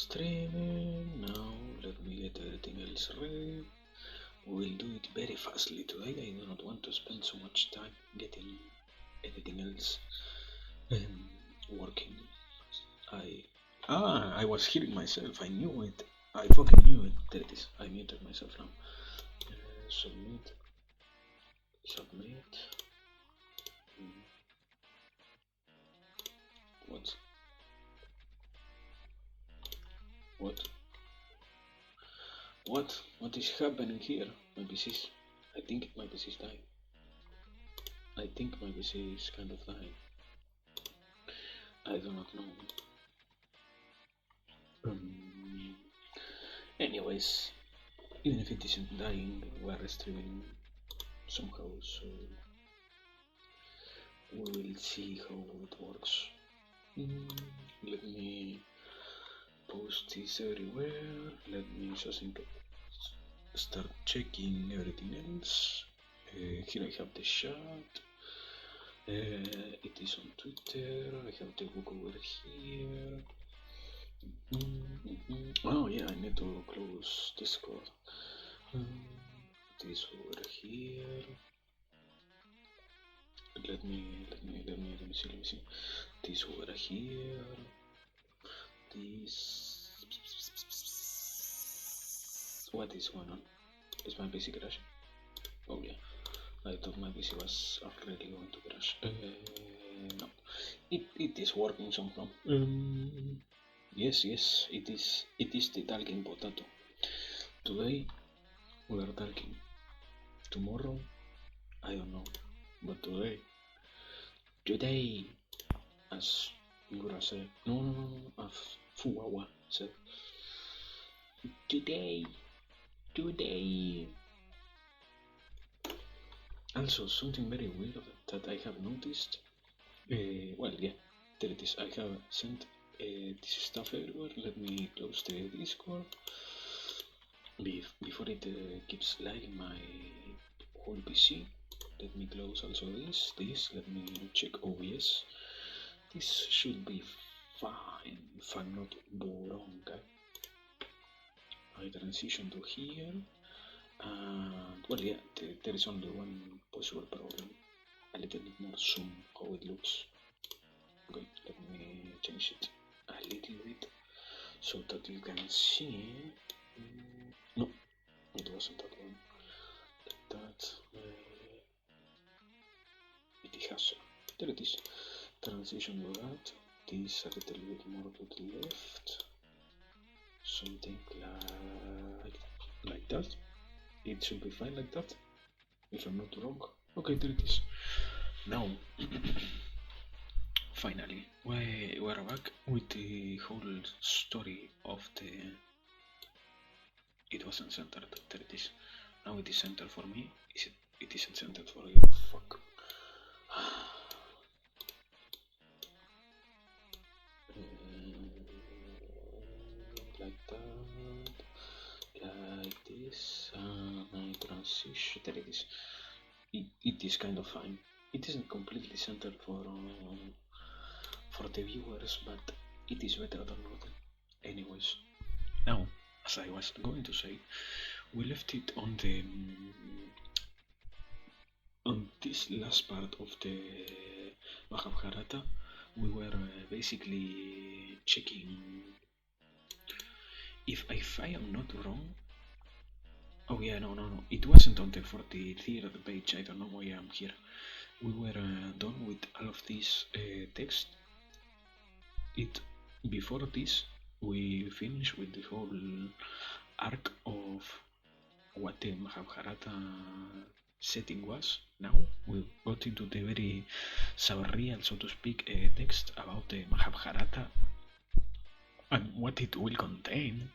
streaming. Now let me get everything else ready. We'll do it very fastly today. I do not want to spend so much time getting anything else working. I was hearing myself. I knew it. I fucking knew it. There it is. I muted myself now. Submit. What is happening here? My PC is... I think my PC is dying. I think my PC is kind of dying. I do not know. Anyways, even if it isn't dying, we are streaming somehow, so we will see how it works. Let me post this everywhere. Let me just start checking everything else. Here I have the chat. It is on Twitter. I have the book over here. Oh yeah, I need to close Discord. It is over here. Let me see. This over here. This. What is going on? Is my PC crashing? Oh yeah. I thought my PC was already going to crash. No. It is working somehow. Yes, it is. It is the talking potato. Today we are talking. Tomorrow, I don't know. But today, as Ngura said, no, as Fuwawa said, today. Also, something very weird that I have noticed. Well, yeah, there it is. I have sent this stuff everywhere. Let me close the Discord before it keeps lagging my whole PC. Let me close also this. Let me check OBS. This should be fine if I'm not wrong. I transition to here. And well, yeah, there is only one possible problem. A little bit more zoom how it looks. Okay, let me change it a little bit so that you can see. No, it wasn't that one. That it has. There it is. Transition to that. This a little bit more to the left. Something like that. It should be fine like that, if I'm not wrong. Okay, there it is. Now, finally, we're back with the whole story of the... It wasn't centered, there it is. Now it is centered for me. It isn't centered for you. Fuck. Like that. Like this. My transition. There it is. It is kind of fine. It isn't completely centered for the viewers, but it is better than nothing. Anyways, now, as I was going to say, we left it on this last part of the Mahabharata. We were basically checking if I am not wrong. Oh yeah, no, it wasn't on the 43rd page. I don't know why I'm here. We were done with all of this text. Before this, we finished with the whole arc of what the Mahabharata setting was. Now we got into the very surreal, so to speak, text about the Mahabharata and what it will contain.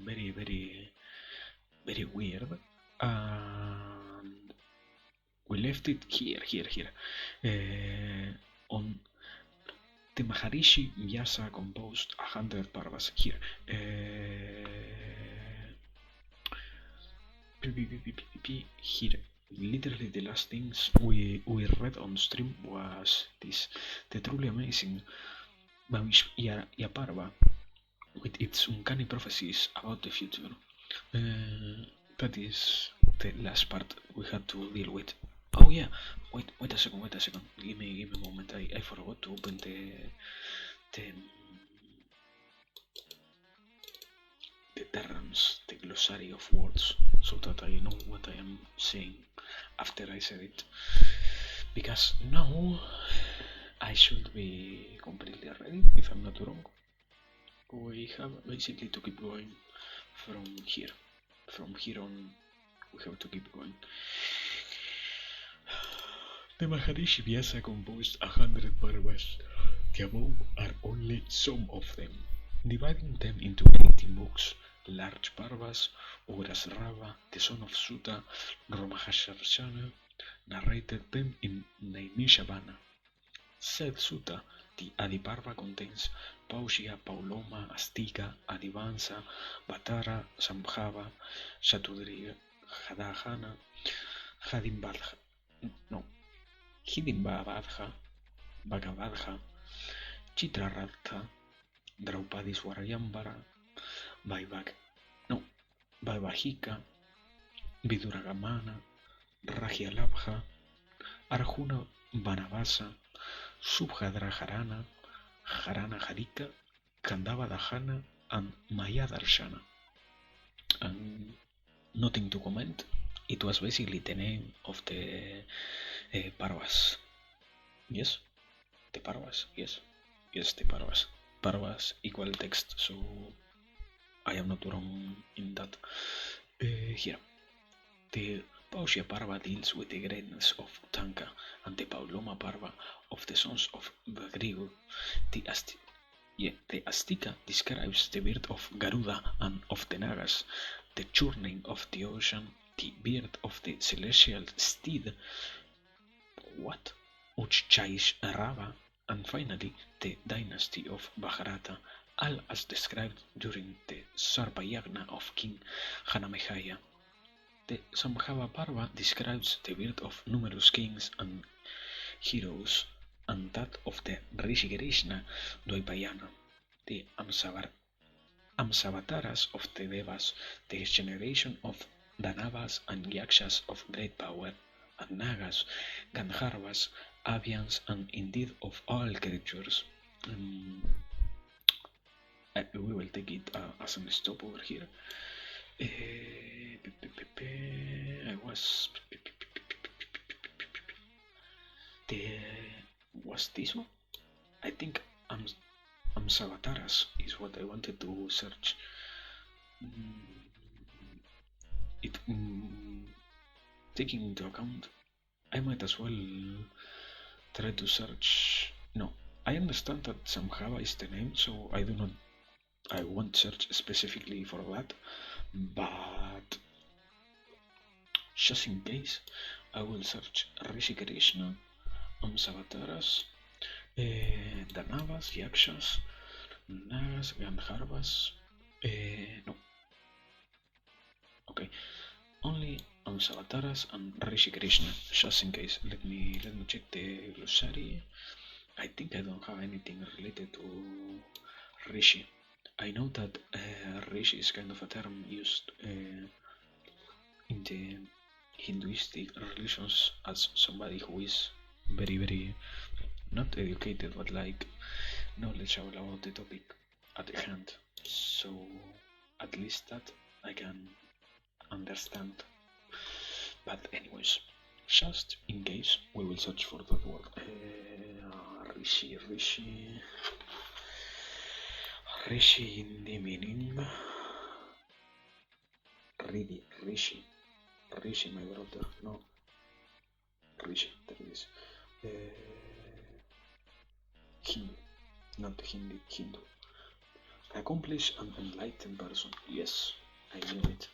Very, very, very weird. And we left it here. On the Maharishi Vyasa composed 100 parvas here. Here, literally the last things we read on stream was this, the truly amazing Bhavishya Parva with its uncanny prophecies about the future. That is the last part we had to deal with. Oh yeah, wait a second, wait a second. Give me a moment. I forgot to open the terms, the glossary of words, so that I know what I am saying after I said it. Because now I should be completely ready, if I'm not wrong. We have basically to keep going from here. From here on, we have to keep going. The Maharishi Vyasa composed 100 parvas. The above are only some of them, dividing them into 18 books. Large parvas, Urasrava, the son of Sutta, Ramahasharshana, narrated them in Naimishavana. Said Sutta, the Adiparva contains Paushya, Pauloma, Astika, Adivansa, Vatara, Sambhava, Shatudriya, Hadahana, Hadimbadha, no, Hidimbabadha, Bhagavadha, Chitraratha, Draupadi Swarayambara, Vaivak, no, Vaivahika, Viduragamana, Ragyalabha, Arjuna Vanavasa, Subhadraharana, Harana Harika, Kandava Dahana, and Maya Darshana. And nothing to comment. It was basically the name of the Parvas. Yes, the Parvas. Yes, the Parvas. Parvas equal text, so I am not wrong in that. Here, the Paushya Parva deals with the greatness of Tanka, and the Pauloma Parva of the sons of Vagrigo. The Astika describes the birth of Garuda and of the Nagas, the churning of the ocean, the birth of the celestial steed, what? Uchchaishrava, and finally the dynasty of Bharata, all as described during the Sarvayagna of King Hanamehaya. The Sambhava Parva describes the birth of numerous kings and heroes, and that of the Rishi Krishna Dvaipayana. The Amsavataras of the Devas, the generation of Danavas and Yakshas of great power, and Nagas, Gandharvas, Avyans, and indeed of all creatures. We will take it as a stop over here. I was. Was this one? I think Amsavataras is what I wanted to search. Taking into account, I might as well try to search. No, I understand that Samhava is the name, so I won't search specifically for that, but just in case, I will search Rishi Krishna, Amsavataras, Danavas, Yakshas, Nagas, Gandharvas. No. Okay. Only Amsavataras and Rishi Krishna, just in case. Let me check the glossary. I think I don't have anything related to Rishi. I know that Rishi is kind of a term used in the Hinduistic religions as somebody who is very, very not educated, but like knowledgeable about the topic at hand. So at least that I can understand. But anyways, just in case, we will search for that word. Rishi in the meaning. Rishi, my brother. No, Rishi. There it is. Hindu, not Hindi. Hindu. Accomplished and enlightened person. Yes, I knew it.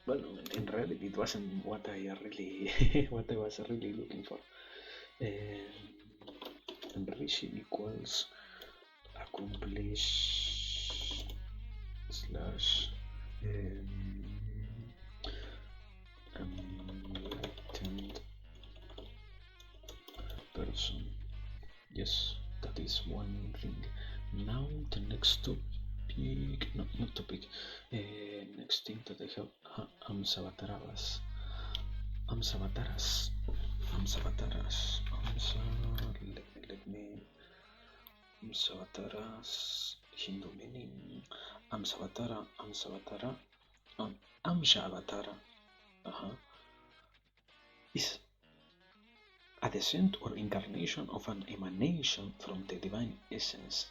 Well, in reality, it wasn't what I really, what I was really looking for. And Rishi equals accomplish slash enlightened person. Yes, that is one thing. Now the next topic topic. No, not topic. Next thing that I have. Amsavataras. Amsavataras. Amsavataras. Let me. Amsavataras. Hindu meaning. Amsavatara. Amsavatara. Amshavatara. Is a descent or incarnation of an emanation from the divine essence.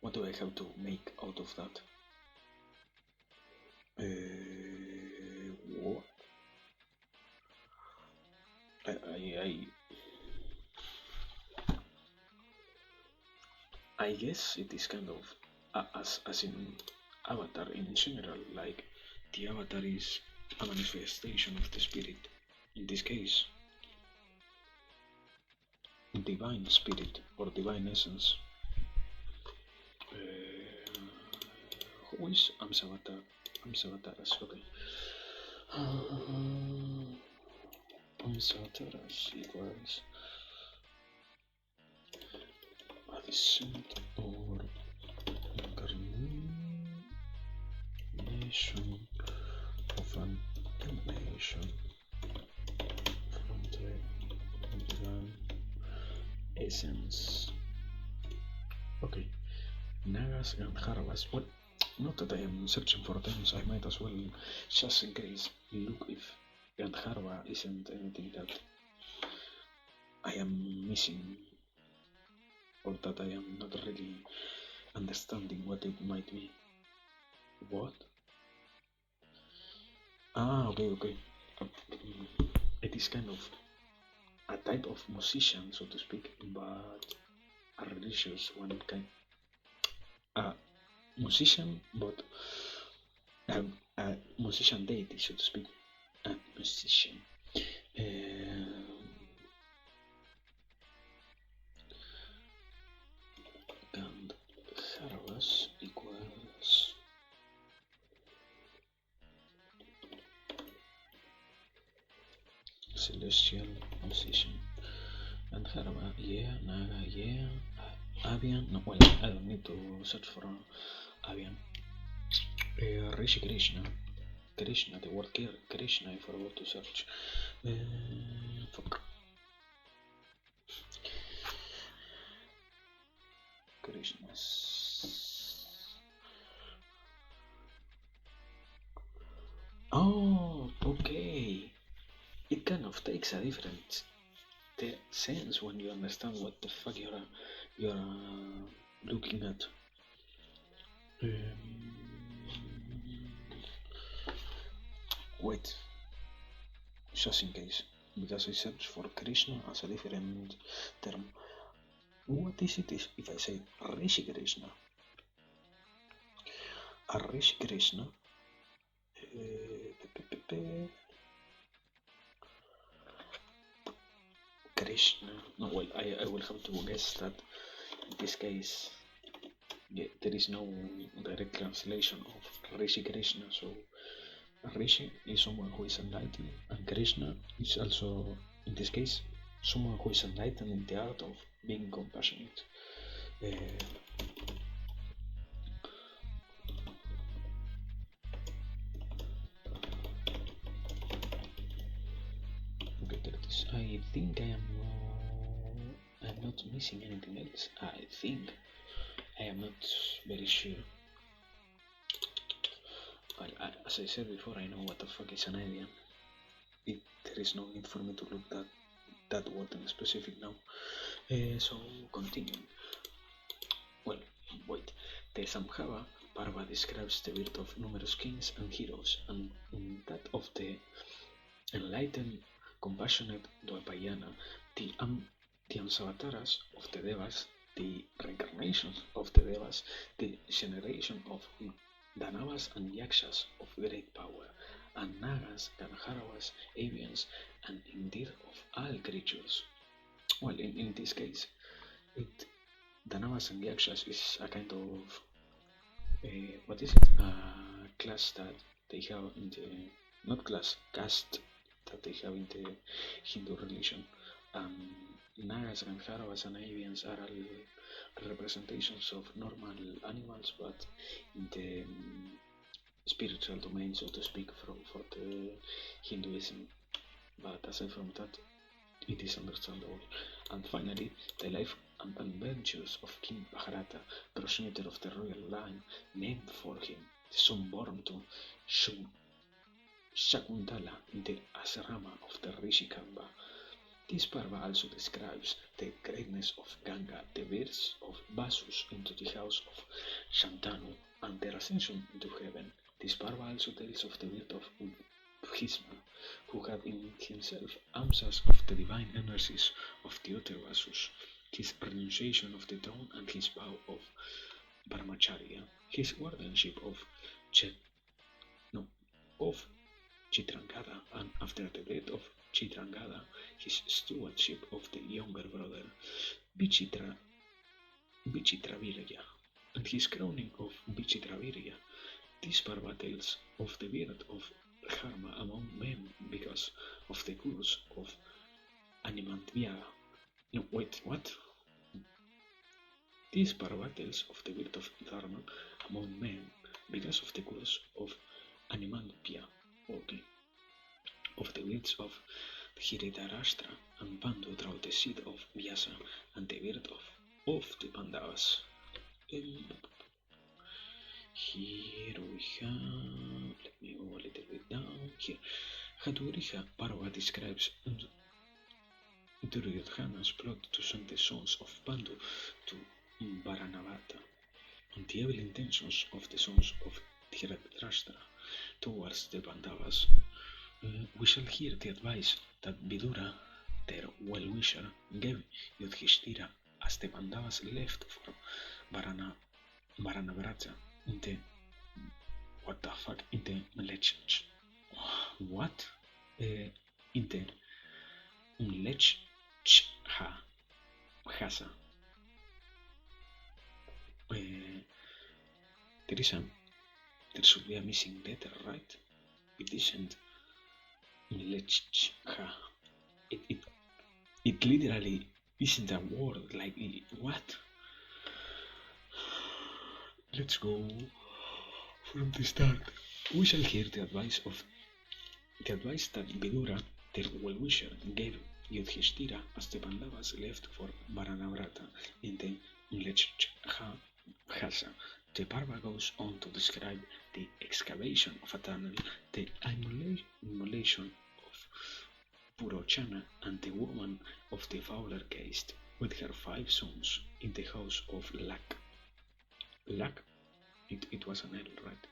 What do I have to make out of that? What? I guess it is kind of as in Avatar in general, like the Avatar is a manifestation of the spirit. In this case, divine spirit or divine essence. Who is Amsavatar? Amsavataras, okay. Amsavataras equals a descent or incarnation of an emanation from the divine essence. Okay. Nagas and Harvas. Well, not that I am searching for them, so I might as well, just in case, look if Gandharva isn't anything that I am missing or that I am not really understanding what it might be. What? Okay. It is kind of a type of musician, so to speak, but a religious one kind. A musician, but a musician deity, so to speak. A musician. Gandharvas equals celestial musician. Gandharva, yeah. Naga, yeah. Avian, no, well, I don't need to search for Avian. Rishi Krishna. Krishna, the word Krishna, I forgot to search. Fuck. Krishna's. Oh, okay. It kind of takes a different sense when you understand what the fuck you're looking at. Wait, just in case, because I searched for Krishna as a different term. What is it if I say Rishi Krishna? A Rishi Krishna. Krishna. No, well, I will have to guess that in this case, yeah, there is no direct translation of Rishi Krishna. So Rishi is someone who is enlightened, and Krishna is also, in this case, someone who is enlightened in the art of being compassionate. Okay, there it is. I think I'm not missing anything else. I think I am not very sure. Well, as I said before, I know what the fuck is an alien. There is no need for me to look that word in specific now. So continue. Well, wait. The Samhava Parva describes the birth of numerous kings and heroes, and that of the enlightened, compassionate Dwapayana, the Amsavataras of the Devas, the reincarnations of the Devas, the generation of Danavas and Yakshas of great power, and Nagas, Gandharvas, Avians, and indeed of all creatures. Well, in this case, Danavas and Yakshas is a kind of what is it? Class that they have in the not class caste that they have in the Hindu religion. Nagas, Gandharvas, and avians are all representations of normal animals, but in the spiritual domain, so to speak, for the Hinduism. But aside from that, it is understandable. And finally, the life and adventures of King Mahabharata, progenitor of the royal line, named for him, the son born to Shakuntala in the asrama of the Rishi Kamba. This parva also describes the greatness of Ganga, the birth of Vasus into the house of Shantanu, and their ascension into heaven. This parva also tells of the birth of Bhisma, who had in himself amsas of the divine energies of the other Vasus, his renunciation of the throne and his vow of Brahmacharya, his guardianship of Chet, no, of Chitrangada, and after the death of Chitrangada, his stewardship of the younger brother Vichitra, Vichitravirya, and his crowning of Vichitravirya. This parva tells of the birth of Dharma among men because of the curse of Animantvyaya. No, wait, what? This parva tells of the birth of Dharma among men because of the curse of Animantvyaya. Okay. Of the births of Dhritarashtra and Pandu through the seed of Vyasa and the birth of the Pandavas. Here we have, let me go a little bit down here. Haturiha Parva describes Duryodhana's plot to send the sons of Pandu to Varanavata and the evil intentions of the sons of Dhritarashtra towards the Pandavas. We shall hear the advice that Vidura, their well-wisher, gave Yudhishthira as the Pandavas left for Varanavata in the what the fuck in the what in the Hasa. There should be a missing letter, right? It isn't Mlechha. It literally isn't a word. Like what? Let's go from the start. We shall hear the advice that Vidura, their well-wisher, gave Yudhishthira as the Pandavas left for Varanavata in the Mlechha. The Parva goes on to describe the excavation of a tunnel, the immolation of Purochana, and the woman of the fowler caste with her 5 sons in the house of Lak. Lak? It was an L, right?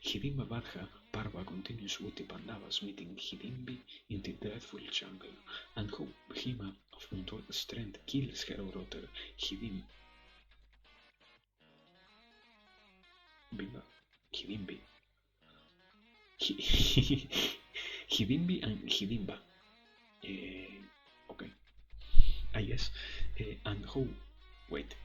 Hidimba Badha Parva continues with the Pandavas meeting Hidimbi in the dreadful jungle, and how Bhima of untold strength kills her daughter Hidimbi Hidimbi and Hidimba. Okay, I guess. And how? Wait.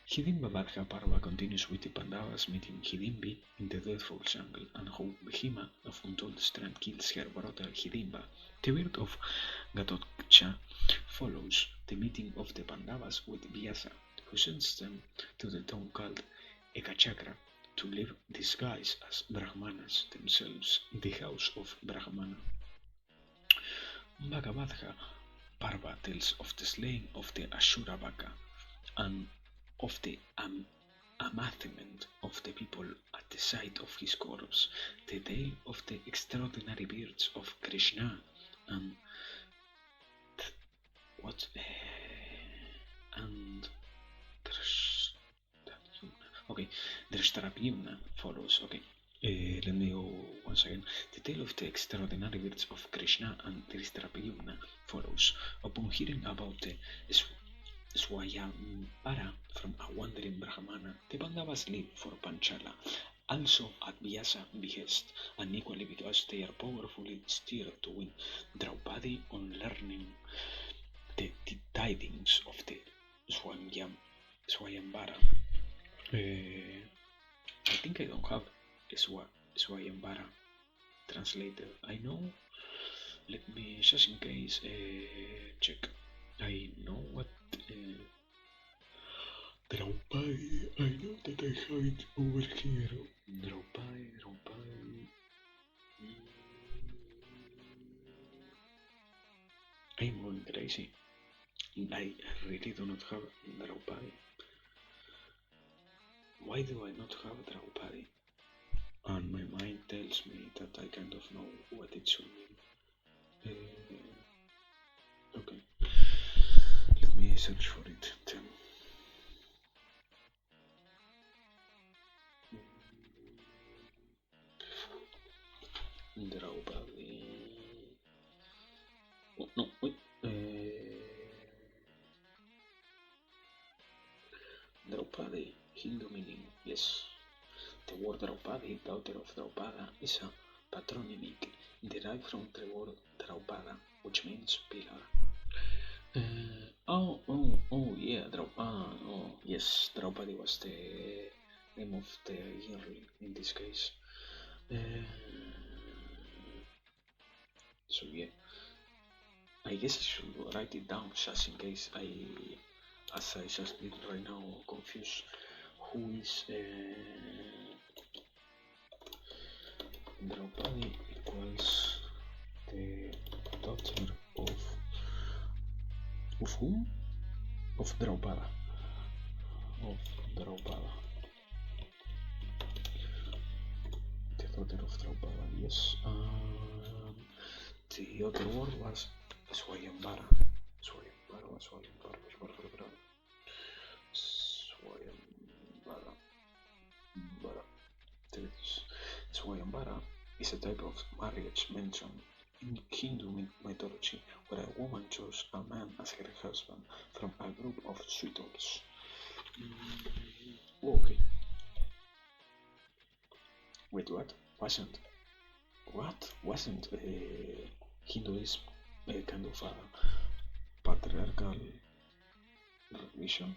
Hidimba Badha Parva continues with the Pandavas meeting Hidimbi in the dreadful jungle, and how Bhima of untold strength kills her brother Hidimba. The birth of Gatotkacha follows the meeting of the Pandavas with Vyasa, who sends them to the town called Ekachakra to live disguised as Brahmanas themselves in the house of Brahmana. Bhagavadha Parva tells of the slaying of the Ashura Baka and of the amathement of the people at the sight of his corpse, the tale of the extraordinary births of Krishna and what and okay, Drashtarapyumna follows. Okay, let me go once again. The tale of the extraordinary births of Krishna and Drashtarapyumna follows. Upon hearing about the Swayambara from a wandering Brahmana, the Pandavas leave for Panchala, also at Vyasa behest, and equally because they are powerfully steered to win Draupadi on learning the tidings of the Swayambara. I think I don't have Swayambara translated. I know Let me, just in case, check. I know what Draupadi. I know that I have it over here. Draupadi. I'm going crazy. I really do not have Draupadi. Why do I not have Draupadi? And my mind tells me that I kind of know what it should mean. Okay, let me search for it then. Draupadi. Oh, no, wait. Draupadi, Hindu meaning, yes. The word Draupadi, daughter of Draupada, is a patronymic derived from the word Draupada, which means pillar. Yeah, oh, yes, Draupadi was the name of the girl in this case. So yeah, I guess I should write it down just in case as I just did right now, confuse who is Draupadi equals the daughter of whom? Of Draupada. Of Draupada. The daughter of Draupada, yes. The other word was Swayambara. Swayambara is a type of marriage mentioned in Hindu mythology where a woman chose a man as her husband from a group of suitors. Okay. Wait, what? Wasn't Hinduism a kind of a patriarchal religion?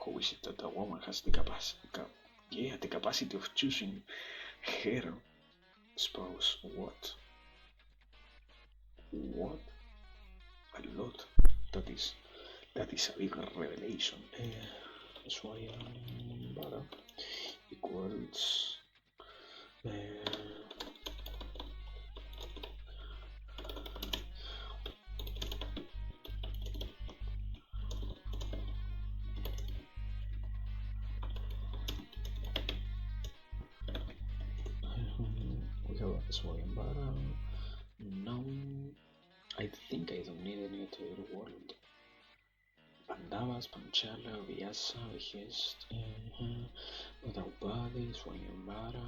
How is it that a woman has the capacity of choosing her spouse? What? A lot. That is a big revelation. Swayambara equals we have Swayambara. Now I think I don't need any other word. Pandavas, Panchala, Vyasa, Vihest, Draupadi, Swayambara,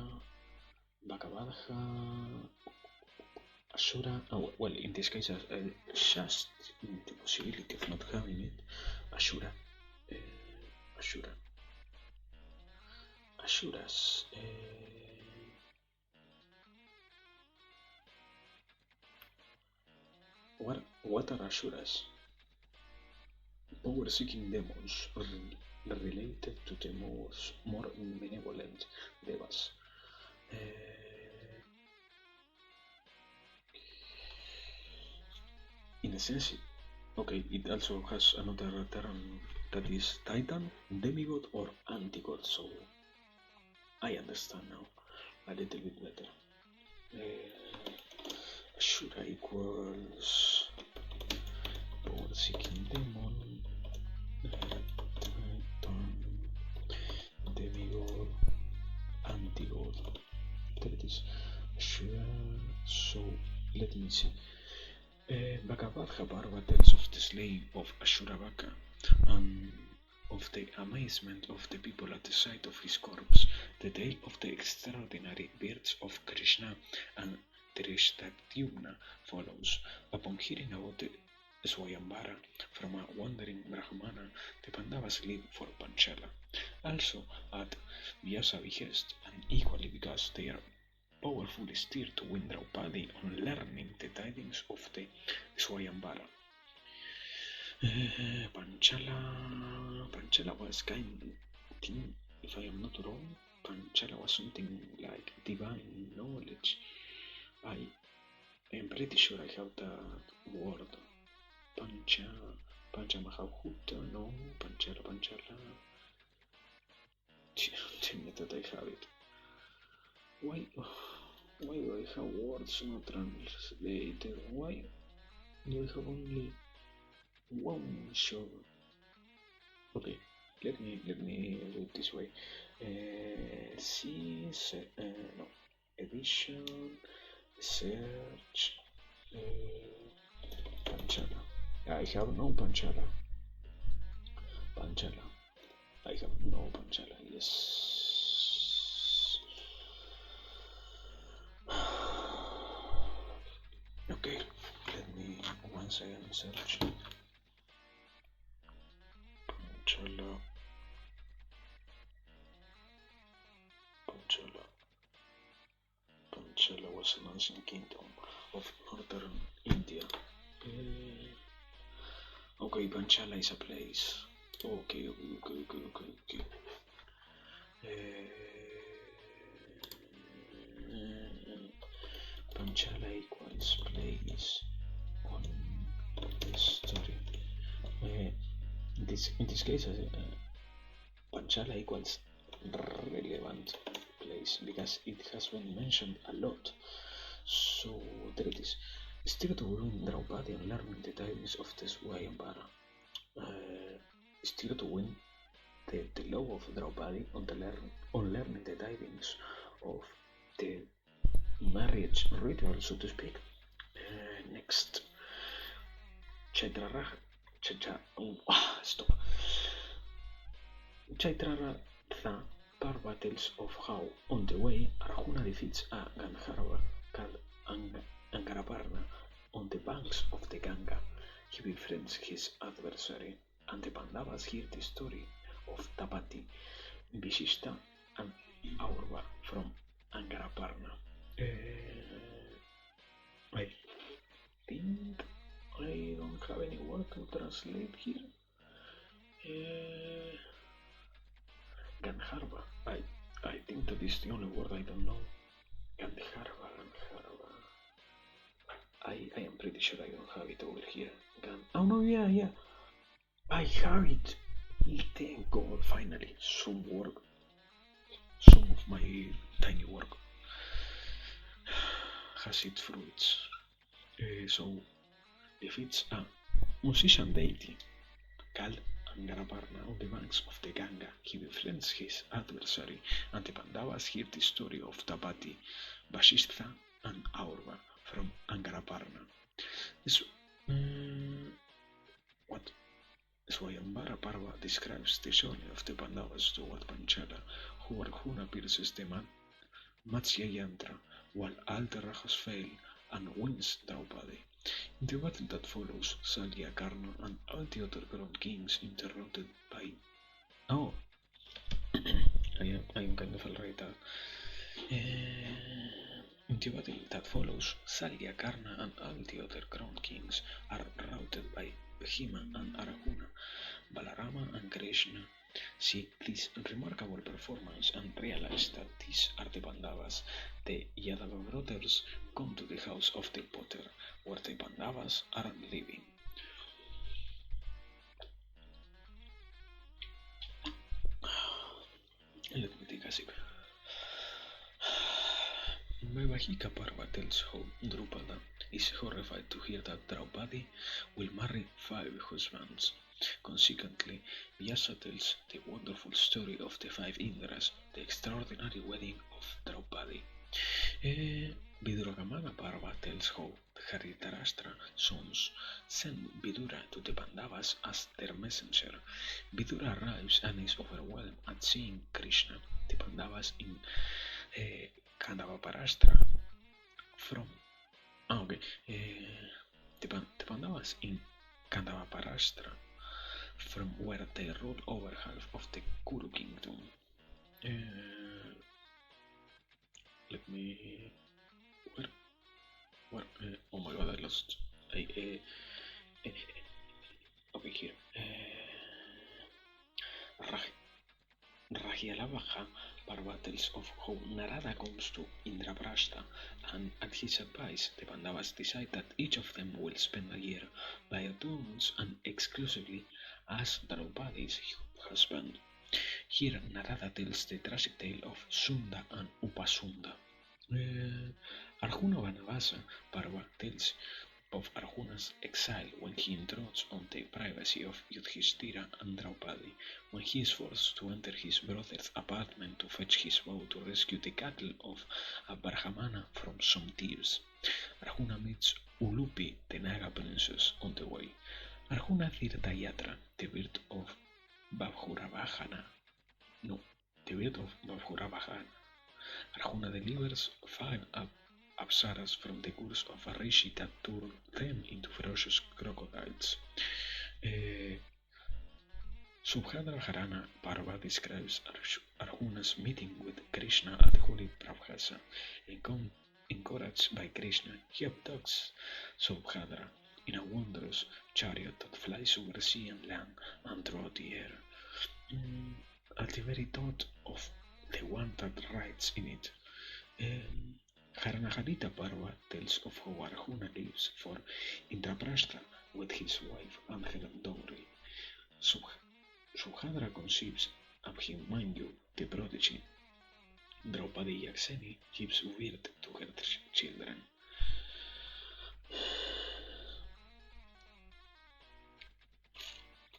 Bhagavadha, Ashura. Oh, well, in this case, just in the possibility of not having it, Ashura. Ashuras. What are Ashuras? Power-seeking demons related to the more benevolent devas. In a sense, okay, it also has another term that is Titan, demigod, or anti-god, so I understand now a little bit better. Ashura equals power-seeking demon, Titan, demigod, anti-god. There it is. Ashura. So let me see. Bhagavadha Parva tells of the slaying of Ashurabaka and of the amazement of the people at the sight of his corpse. The tale of the extraordinary births of Krishna and Drishtadyumna follows. Upon hearing about the Swayambara from a wandering Brahmana, the Pandavas leave for Panchala, also at Vyasa behest, and equally because they are powerfully steered to win Draupadi on learning the tidings of the Swayambara. Panchala was if I am not wrong, Panchala was something like divine knowledge. I'm pretty sure I have that word. Pancha, Pancha Mahahuta, no, Panchala, Panchala. Damn it that I have it. Why do I have words not translated? Why do I have only one show? Okay, let me do it this way. No, edition, search, Panchala. I have no Panchala. Panchala. I have no Panchala. Yes. Okay, let me once again search. Panchala. Panchala was an ancient kingdom of northern India. Okay, Panchala is a place. Okay. Panchala equals place on the story. In this case, Panchala equals relevant place because it has been mentioned a lot. So there it is. Still to win Draupadi and learning the tidings of the Swayambara. Still to win the love of Draupadi on learning the tidings of the marriage ritual, so to speak. Next, stop. Chaitraratha Parva tells of how, on the way, Arjuna defeats a Gandharva called Angaraparna on the banks of the Ganga. He befriends his adversary, and the Pandavas hear the story of Tapati, Vishishta, and Aurva from Angaraparna. I think I don't have any word to translate here. Gandharva. I think that is the only word I don't know. Gandharva. I am pretty sure I don't have it over here. Oh no, yeah. I have it. Thank God, finally, some work. Some of my tiny work has its fruits. So, defeats a musician deity called Angaraparna on the banks of the Ganga. He befriends his adversary, and the Pandavas hear the story of Tapati, Vashistha, and Aurva from Angaraparna. What Swayambara Parva describes the journey of the Pandavas toward Panchala, who Arjuna pierces the Matsya Yantra, while all the Rajas fail and wins Draupadi. In the battle that follows, Salyakarna and all the other grown kings interrupted by... Oh, I am kind of alright that. In the battle that follows, Salyakarna and all the other grown kings are routed by Bhima and Arjuna. Balarama and Krishna see this remarkable performance and realize that these are the Pandavas. The Yadava brothers come to the house of the potter, where the Pandavas are living. Let me take a sip. Vaibhashika Parva tells how Drupada is horrified to hear that Draupadi will marry 5 husbands. Consequently, Vyasa tells the wonderful story of the 5 Indras, the extraordinary wedding of Draupadi. Viduragamana Parva tells how Dhritarashtra sons send Vidura to the Pandavas as their messenger. Vidura arrives and is overwhelmed at seeing Krishna, the Pandavas in Kandavaparashtra from the Pandavas in Kandavaparashtra, from where they ruled over half of the Kuru kingdom. Let me... Where? Oh my god, I lost... okay, here. Rahyalavaha Parva tells of how Narada comes to Indraprastha, and at his advice, the Pandavas decide that each of them will spend a year by turns and exclusively as Draupadi's husband. Here, Narada tells the tragic tale of Sunda and Upasunda. Arjuna Vanavasa Parva tells of Arjuna's exile when he intrudes on the privacy of Yudhishthira and Draupadi, when he is forced to enter his brother's apartment to fetch his bow to rescue the cattle of a Brahmana from some thieves. Arjuna meets Ulupi, the Naga princess, on the way. Arjuna Tirthayatra, the bird of Babhuravahana. No, the bird of Babhuravahana. Arjuna delivers 5 apsaras from the curse of a rishi that turned them into ferocious crocodiles. Subhadra Harana Parva describes Arjuna's meeting with Krishna at Holy Prabhasa. Encouraged by Krishna, he abducts Subhadra in a wondrous chariot that flies over sea and land and throughout the air. At the very thought of the one that rides in it, Haranaharita Parva tells of how Arjuna lives for Indraprastha with his wife and her dowry. Subhadra conceives Abhimanyu, the prodigy. Draupadi Yakseni gives birth to her children.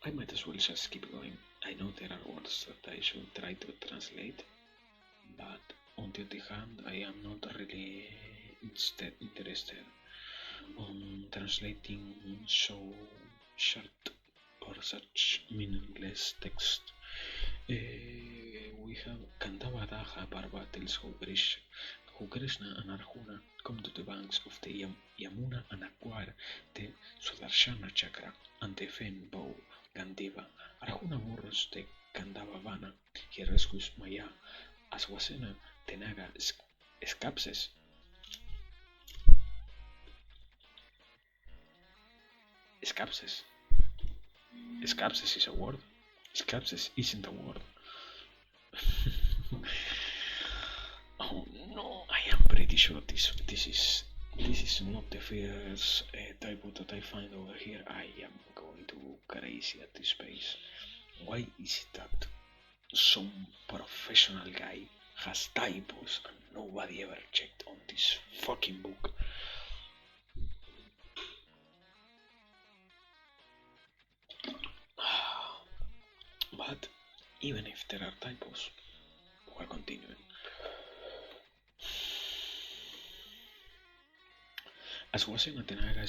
I might as well just keep going. I know there are words that I should try to translate, but on the other hand, I am not really interested on translating so short or such meaningless text. We have Kandavadaha Parva tells how Krishna and Arjuna come to the banks of the Yamuna and acquire the Sudarshana chakra and the fen bow Gandiva. Arjuna borrows the Kandavavana. He rescues Maya. Aswasena the Naga escapes. Escapes is a word. Escapes isn't a word. Oh no, I am pretty sure this is not the first typo that I find over here. I am going to go crazy at this space. Why is it that some professional guy has typos and nobody ever checked on this fucking book? But even if there are typos, we're continuing. As Wasena Tenaga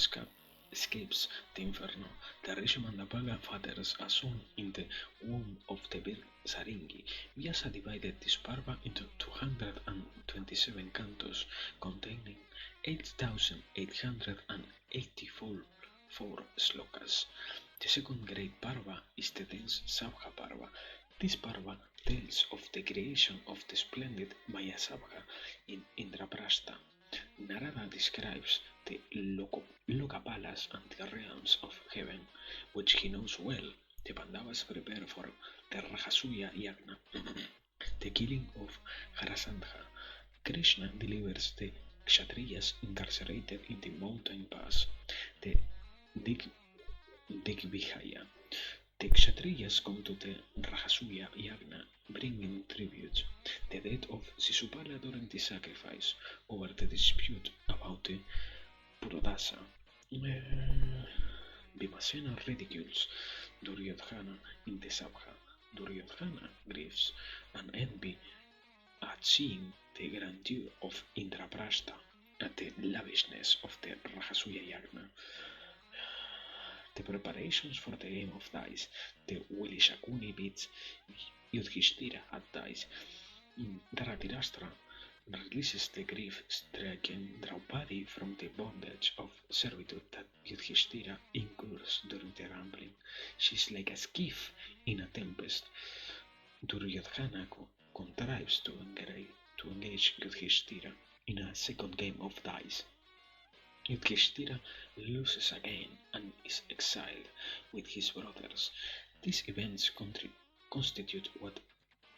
escapes the inferno, the Rishi Mandapala fathers a son in the womb of the bird Saringi. Vyasa divided this parva into 227 cantos containing 8,884 slokas. The second great parva is the dense Sabha parva. This parva tells of the creation of the splendid Mayasabha in Indraprastha. Narada describes the Lokapalas and the realms of heaven, which he knows well. The Pandavas prepare for the Rajasuya Yagna, the killing of Harasandha. Krishna delivers the Kshatriyas incarcerated in the mountain pass, the Digvijaya. The Kshatriyas come to the Rajasuya Yagna, bringing tribute. The death of Sisupala during the sacrifice, over the dispute about the Purodasa. Bhimasena ridicules Duryodhana in the Sabha. Duryodhana grieves and envy at seeing the grandeur of Indraprastha, at the lavishness of the Rajasuya Yagna. The preparations for the game of dice. The Willy Shakuni beats Yudhishthira at dice. Dharatirashtra releases the grief-stricken Draupadi from the bondage of servitude that Yudhishthira incurs during the gambling. She's like a skiff in a tempest. Duryodhana contrives to engage Yudhishthira in a second game of dice. Yudhishthira loses again and is exiled with his brothers. These events constitute what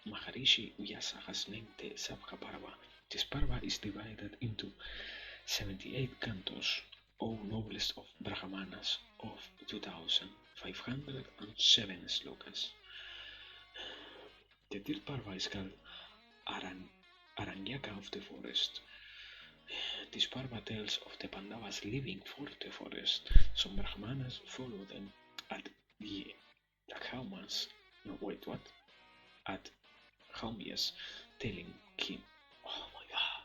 Maharishi Vyasa has named the Sabha Parva. This Parva is divided into 78 cantos, O noblest of Brahmanas, of 2507 slokas. The third Parva is called Aranyaka of the forest. This Parva tells of the Pandavas living for the forest. Some Brahmanas follow them at the Haumas. No, wait, what? At Haumyas, telling him, oh my god.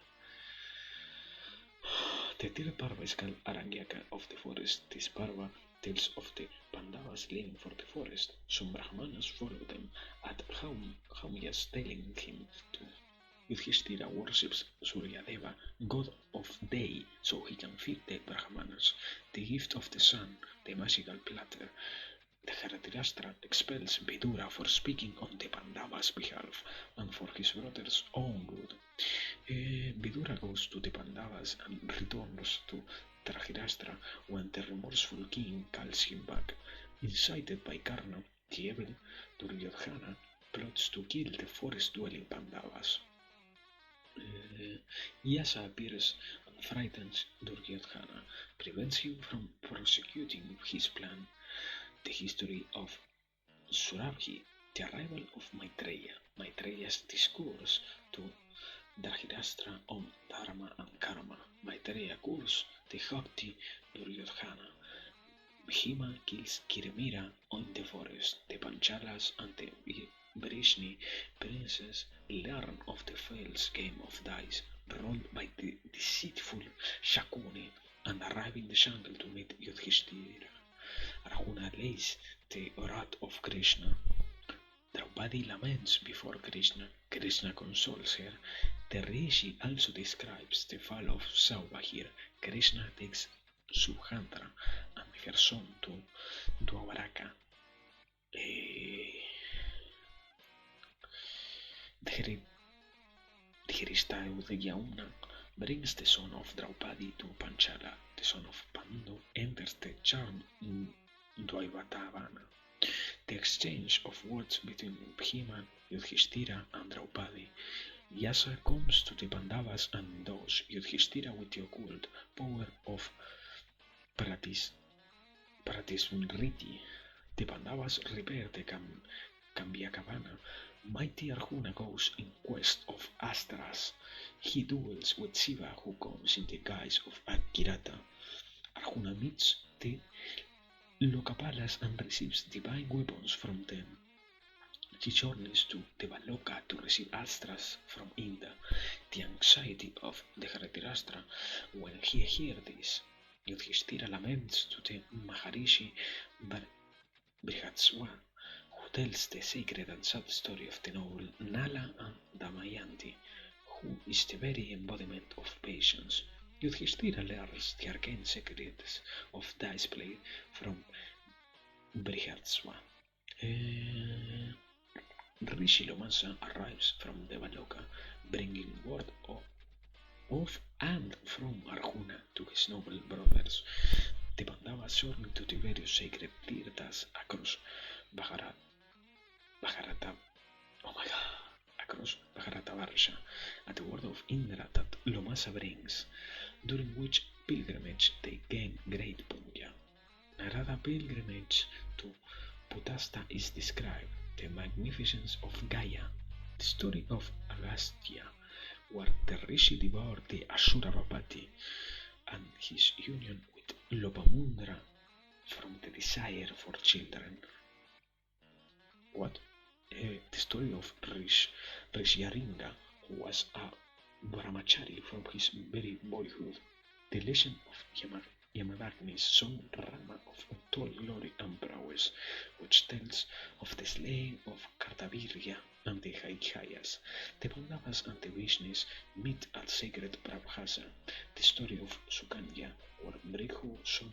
The third Parva is called Aranyaka of the forest. This Parva tells of the Pandavas living for the forest. Some Brahmanas follow them at Haumyas, telling him to Yudhishthira worships Suryadeva, god of day, so he can feed the Brahmanas. The gift of the sun, the magical platter. The Dhritarashtra expels Vidura for speaking on the Pandavas' behalf and for his brother's own good. Vidura goes to the Pandavas and returns to Dhritarashtra when the remorseful king calls him back. Incited by Karna, the evil Duryodhana plots to kill the forest-dwelling Pandavas. Vyasa appears and frightens Duryodhana, prevents him from prosecuting his plan. The history of Surabhi, the arrival of Maitreya, Maitreya's discourse to Dhritarashtra on Dharma and Karma. Maitreya cures the haughty Duryodhana. Bhima kills Kirimira on the forest. The Panchalas and the Vrishni princes learn of the false game of dice rolled by the deceitful Shakuni and arrive in the jungle to meet Yudhishthira. Arjuna lays the wrath of Krishna. Draupadi laments before Krishna. Krishna consoles her. The Rishi also describes the fall of Sauva here. Krishna takes Subhadra and her son to Dwaraka. Dhritarashtra brings the son of Draupadi to Panchala. The son of Pandu enters the charm in Dvaivatavana. The exchange of words between Bhima, Yudhishthira and Draupadi. Vyasa comes to the Pandavas and endows Yudhishthira with the occult power of Pratismriti. The Pandavas repair the Kambyakavana. Mighty Arjuna goes in quest of Astras. He duels with Shiva, who comes in the guise of Akirata. Arjuna meets the Lokapalas and receives divine weapons from them. He journeys to Devaloka to receive Astras from Indra. The anxiety of the Dhritarashtra when he hears this. Yudhishthira laments to the Maharishi Brihatswa, who tells the sacred and sad story of the noble Nala and Damayanti, who is the very embodiment of patience. Yudhishthira learns the arcane secrets of dice play from Brihatswa. Rishi Lomasa arrives from Devaloka, bringing word of and from Arjuna to his noble brothers. The Pandavas journey to the various sacred tirthas across Bharatavarsha at the word of Indra that Lomasa brings, during which pilgrimage they gain great punya. Narada pilgrimage to Putasta is described, the magnificence of Gaia, the story of Agastya, where the Rishi devoured the Ashurapati, and his union with Lopamudra from the desire for children. What? The story of Rishyaringa, who was a brahmachari from his very boyhood. The legend of Yamadagni's son Rama of untold glory and prowess, which tells of the slaying of Kartavirya and the Haikayas. The Pandavas and the Vishnis meet at sacred Prabhasa. The story of Sukanya, where Brihu's son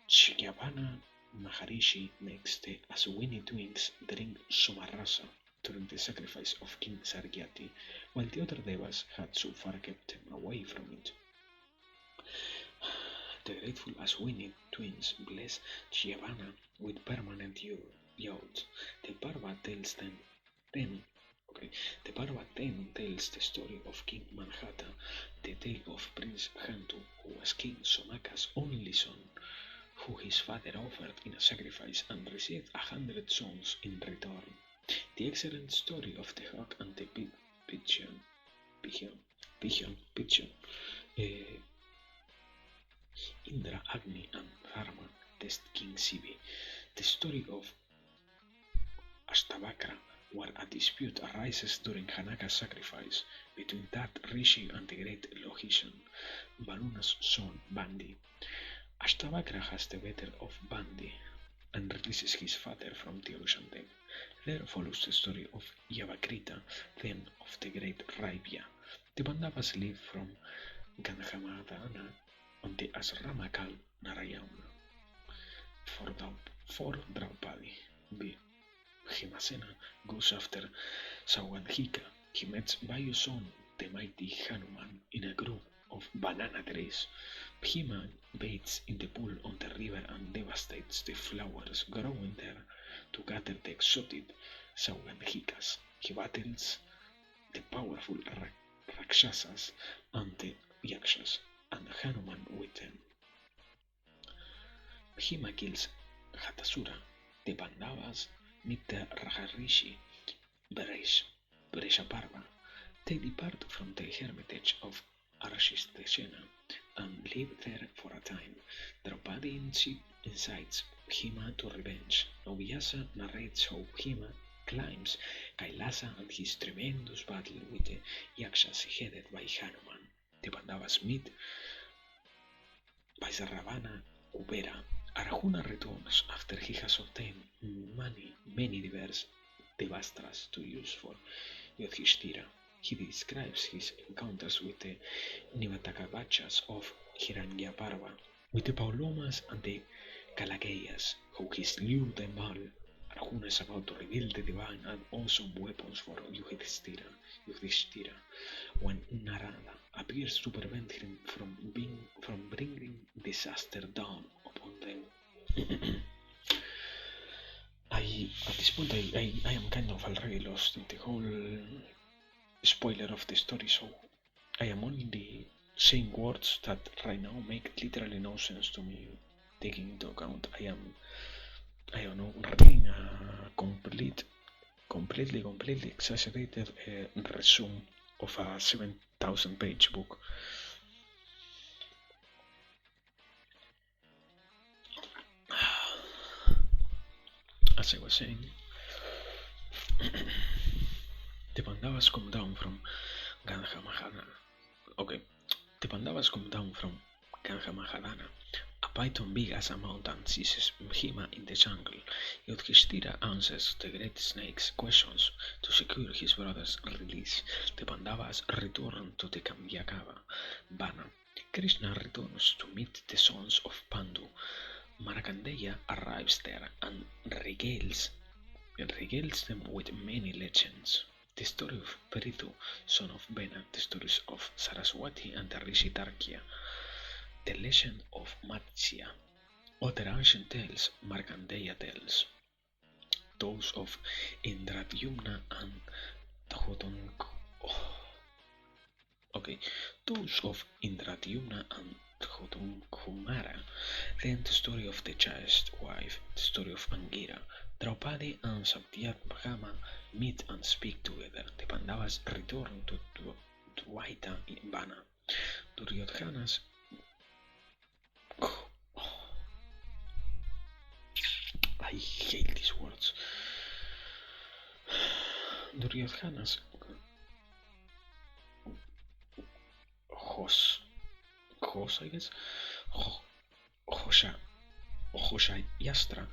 Shikyavana Maharishi makes the Aswini twins drink Somarasa during the sacrifice of King Sargyati, while the other devas had so far kept them away from it. The grateful Aswini twins bless Shikyavana with permanent youth. The Parva tells them Then, okay, the Parva then tells the story of King Manhattan, the tale of Prince Hantu, who was King Somaka's only son, who his father offered in a sacrifice and received 100 sons in return. The excellent story of the hawk and the pigeon, pigeon, uh, Indra, Agni, and Dharma test King Sibi. The story of Ashtavakra, where a dispute arises during Hanaka's sacrifice between that Rishi and the great logician, Varuna's son Bandi. Ashtavakra has the better of Bandi and releases his father from the ocean deep. There follows the story of Yavakrita, then of the great Raivya. The Pandavas live from Gandhamadana on the asrama called Narayana. For Draupadi, Bhimasena goes after Saugandhika. He meets Vayu's son, the mighty Hanuman, in a group of banana trees. Bhima bathes in the pool on the river and devastates the flowers growing there to gather the exotic Saugandhikas. He battles the powerful Rakshasas and the Yakshas, and Hanuman with them. Bhima kills Hatasura. The Pandavas meet the Raharishi Breshaparva. They depart from the hermitage of Arshistesena and live there for a time. Draupadi incites Bhima to revenge. Vyasa narrates how Bhima climbs Kailasa and his tremendous battle with the Yakshas headed by Hanuman. The Pandavas meet Vaisravana Kubera. Arjuna returns after he has obtained many diverse devastras to use for Yudhishthira. He describes his encounters with the Nivatakavachas of Hiranyaparva, with the Paulomas and the Kalageyas, how he slew them all. Arjuna is about to reveal the divine and awesome weapons for Yudhishthira, when Narada appears to prevent him from bringing disaster down upon them. At this point, I am kind of already lost in the whole spoiler of the story, so I am only saying words that right now make literally no sense to me, taking into account I don't know, reading a completely exaggerated resume of a 7,000 page book. As I was saying, the Pandavas come down from Gandhamahadana. Okay, the Pandavas come down from Gandhamahadana. A python big as a mountain seizes Bhima in the jungle. Yudhishthira answers the great snake's questions to secure his brother's release. The Pandavas return to the Kamyakava Vana. Krishna returns to meet the sons of Pandu. Markandeya arrives there and regales them with many legends. The story of Prithu, son of Vena, the stories of Saraswati and the Rishi Tarkya, the legend of Matsya, other ancient tales Markandeya tells, those of Indradyumna and those of Indradyumna and Kumara, then the story of the chaste wife, the story of Angira. Draupadi and Satyabhama meet and speak together. The Pandavas return to Dvaita in Vana. Duryodhana's I hate these words. Duryodhana's Hos, I guess, Hoshayastra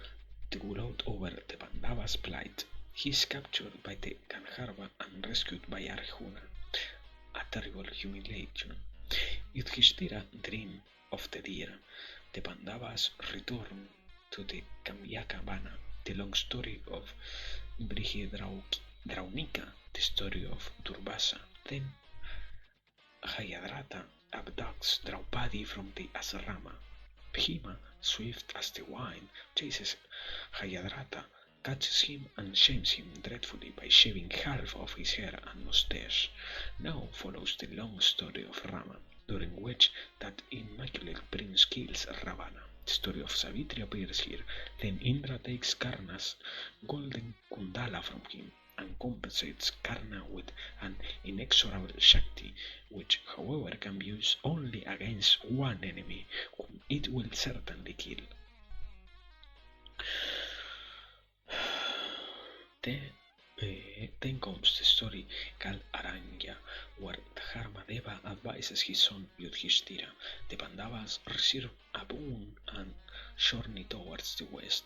to gloat over the Pandavas' plight. He is captured by the Gandharva and rescued by Arjuna. A terrible humiliation. Yudhishthira dream of the deer. The Pandavas return to the Kamyaka Vana. The long story of Brihadraunika, the story of Durvasa. Then Hayadratha abducts Draupadi from the asrama. Bhima, swift as the wind, chases Hayadratha catches him and shames him dreadfully by shaving half of his hair and mustache. Now follows the long story of Rama, during which that immaculate prince kills Ravana. The story of Savitri appears here. Then Indra takes Karna's golden kundala from him and compensates Karna with an inexorable Shakti, which, however, can be used only against one enemy, whom it will certainly kill. Then comes the story called Aranya, where Dharmadeva advises his son Yudhishthira. The Pandavas receive a boon and journey towards the west.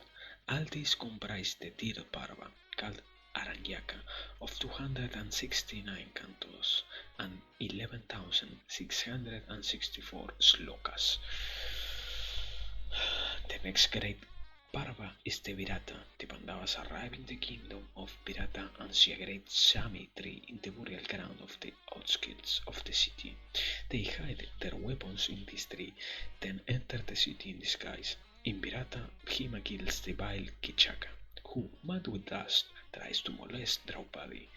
All these comprise the third Parva, called Aranyaka, of 269 cantos and 11,664 slokas. The next great Parva is the Virata. The Pandavas arrive in the kingdom of Virata and see a great Shami tree in the burial ground of the outskirts of the city. They hide their weapons in this tree, then enter the city in disguise. In Virata, Bhima kills the vile Kichaka, who, mad with dust, tries to molest Draupadi.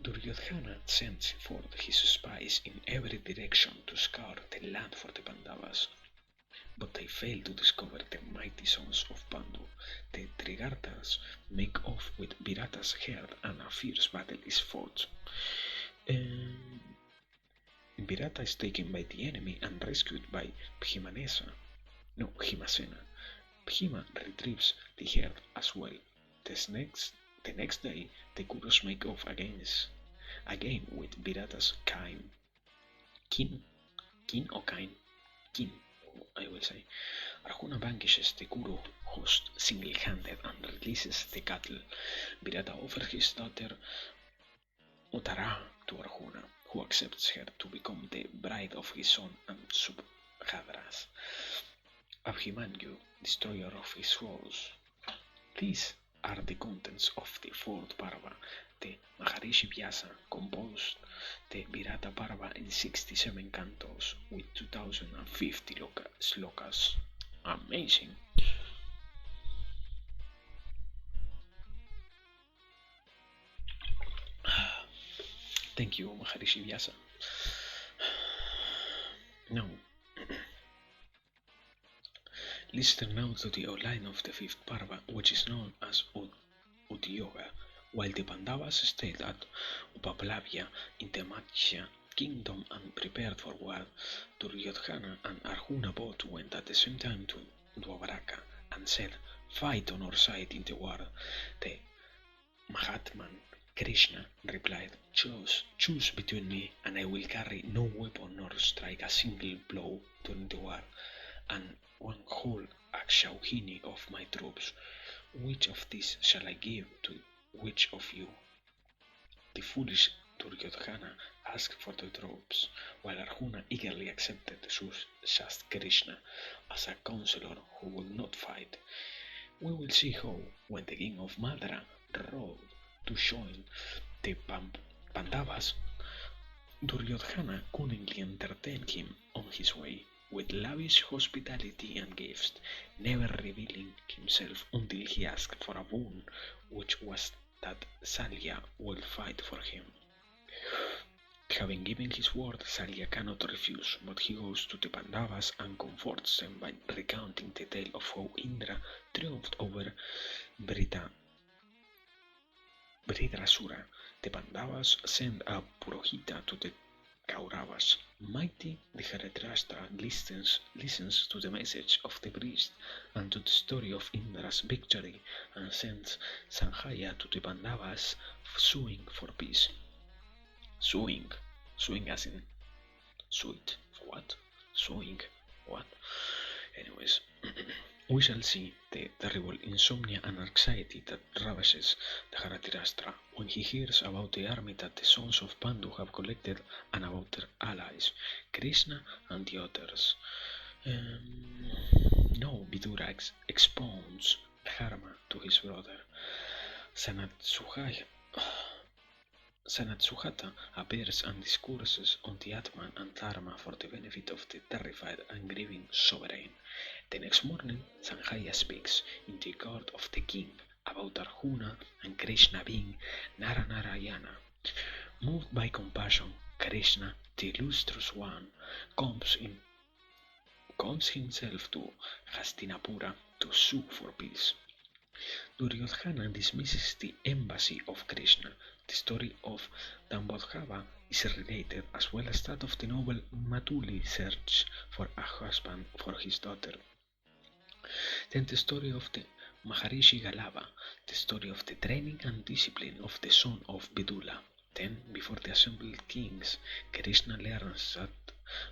Duryodhana sends forth his spies in every direction to scour the land for the Pandavas, but they fail to discover the mighty sons of Pandu. The Trigartas make off with Virata's herd and a fierce battle is fought. Virata is taken by the enemy and rescued by Bhimasena. Bhima retrieves the herd as well. The next day, the Kurus make off again with Virata's kin or kin, I will say. Arjuna vanquishes the Kuru host single-handed and releases the cattle. Virata offers his daughter Uttara to Arjuna, who accepts her to become the bride of his son and Subhadras. Abhimanyu, destroyer of his foes. These are the contents of the fourth Parva. The Maharishi Vyasa composed the Virata Parva in 67 cantos with 2050 slokas. Amazing! Thank you, Maharishi Vyasa. Now, listen now to the outline of the fifth Parva, which is known as Udyoga. While the Pandavas stayed at Upaplavya in the Matsya kingdom and prepared for war, Duryodhana and Arjuna both went at the same time to Dwabraka and said, "Fight on our side in the war." The Mahatman Krishna replied, choose between me, and I will carry no weapon nor strike a single blow during the war, and one whole Akshauhini of my troops. Which of these shall I give to which of you? The foolish Duryodhana asked for the troops, while Arjuna eagerly accepted Shast Krishna as a counselor who would not fight. We will see how, when the king of Madra rode to join the Pandavas, Duryodhana cunningly entertained him on his way with lavish hospitality and gifts, never revealing himself until he asked for a boon, which was that Salya would fight for him. Having given his word, Salya cannot refuse, but he goes to the Pandavas and comforts them by recounting the tale of how Indra triumphed over Vritrasura. The Pandavas send a Purohita to the Kauravas. Mighty Dhritarashtra listens to the message of the priest and to the story of Indra's victory and sends Sanjaya to the Pandavas suing for peace. Suing as in sweet. What? Suing. What? Anyways, we shall see the terrible insomnia and anxiety that ravages Dhritarashtra when he hears about the army that the sons of Pandu have collected and about their allies, Krishna and the others. Now Vidura expounds Dharma to his brother. Sanatsuhata appears and discourses on the Atman and Dharma for the benefit of the terrified and grieving sovereign. The next morning, Sanjaya speaks in the court of the king about Arjuna and Krishna being Naranarayana. Moved by compassion, Krishna, the illustrious one, comes himself to Hastinapura to sue for peace. Duryodhana dismisses the embassy of Krishna. The story of Dambodhava is related, as well as that of the noble Mathuli's search for a husband for his daughter. Then the story of the Maharishi Galava, the story of the training and discipline of the son of Vidula. Then, before the assembled kings, Krishna learns that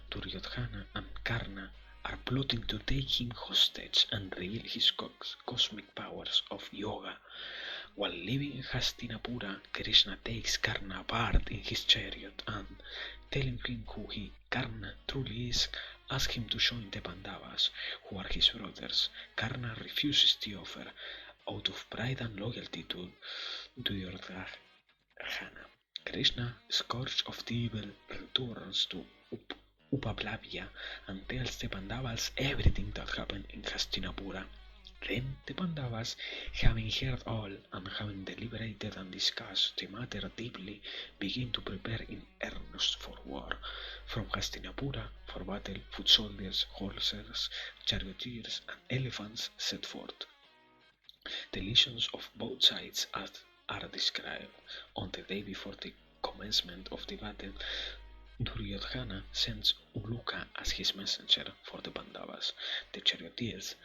Duryodhana and Karna are plotting to take him hostage and reveal his cosmic powers of yoga. While living in Hastinapura, Krishna takes Karna apart in his chariot and, telling him who Karna truly is, asks him to join the Pandavas, who are his brothers. Karna refuses the offer out of pride and loyalty to Duryodhana. Krishna, scourge of the evil, returns to Upaplavya and tells the Pandavas everything that happened in Hastinapura. Then the Pandavas, having heard all and having deliberated and discussed the matter deeply, begin to prepare in earnest for war. From Hastinapura, for battle, foot soldiers, horses, charioteers, and elephants set forth. The legions of both sides are described. On the day before the commencement of the battle, Duryodhana sends Uluka as his messenger for the Pandavas. The charioteers,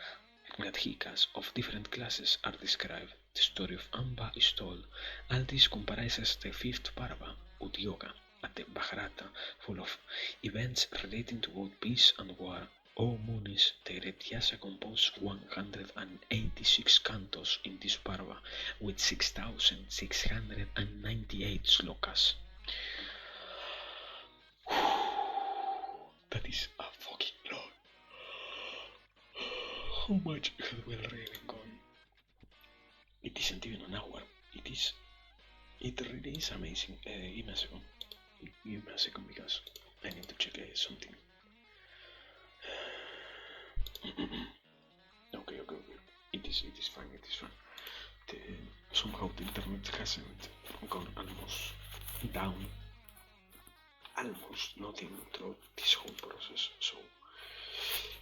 Gadhikas of different classes, are described. The story of Amba is told. All this comprises the fifth Parva, Udyoga, at the Mahabharata, full of events relating to both peace and war. O Munis, the great Vyasa composed 186 cantos in this Parva, with 6,698 slokas. That is a fucking lot. How much have we already gone? It isn't even an hour. It really is amazing. Give me a second because I need to check something. Okay. It is fine. Somehow the internet hasn't gone almost down. Almost nothing throughout this whole process. So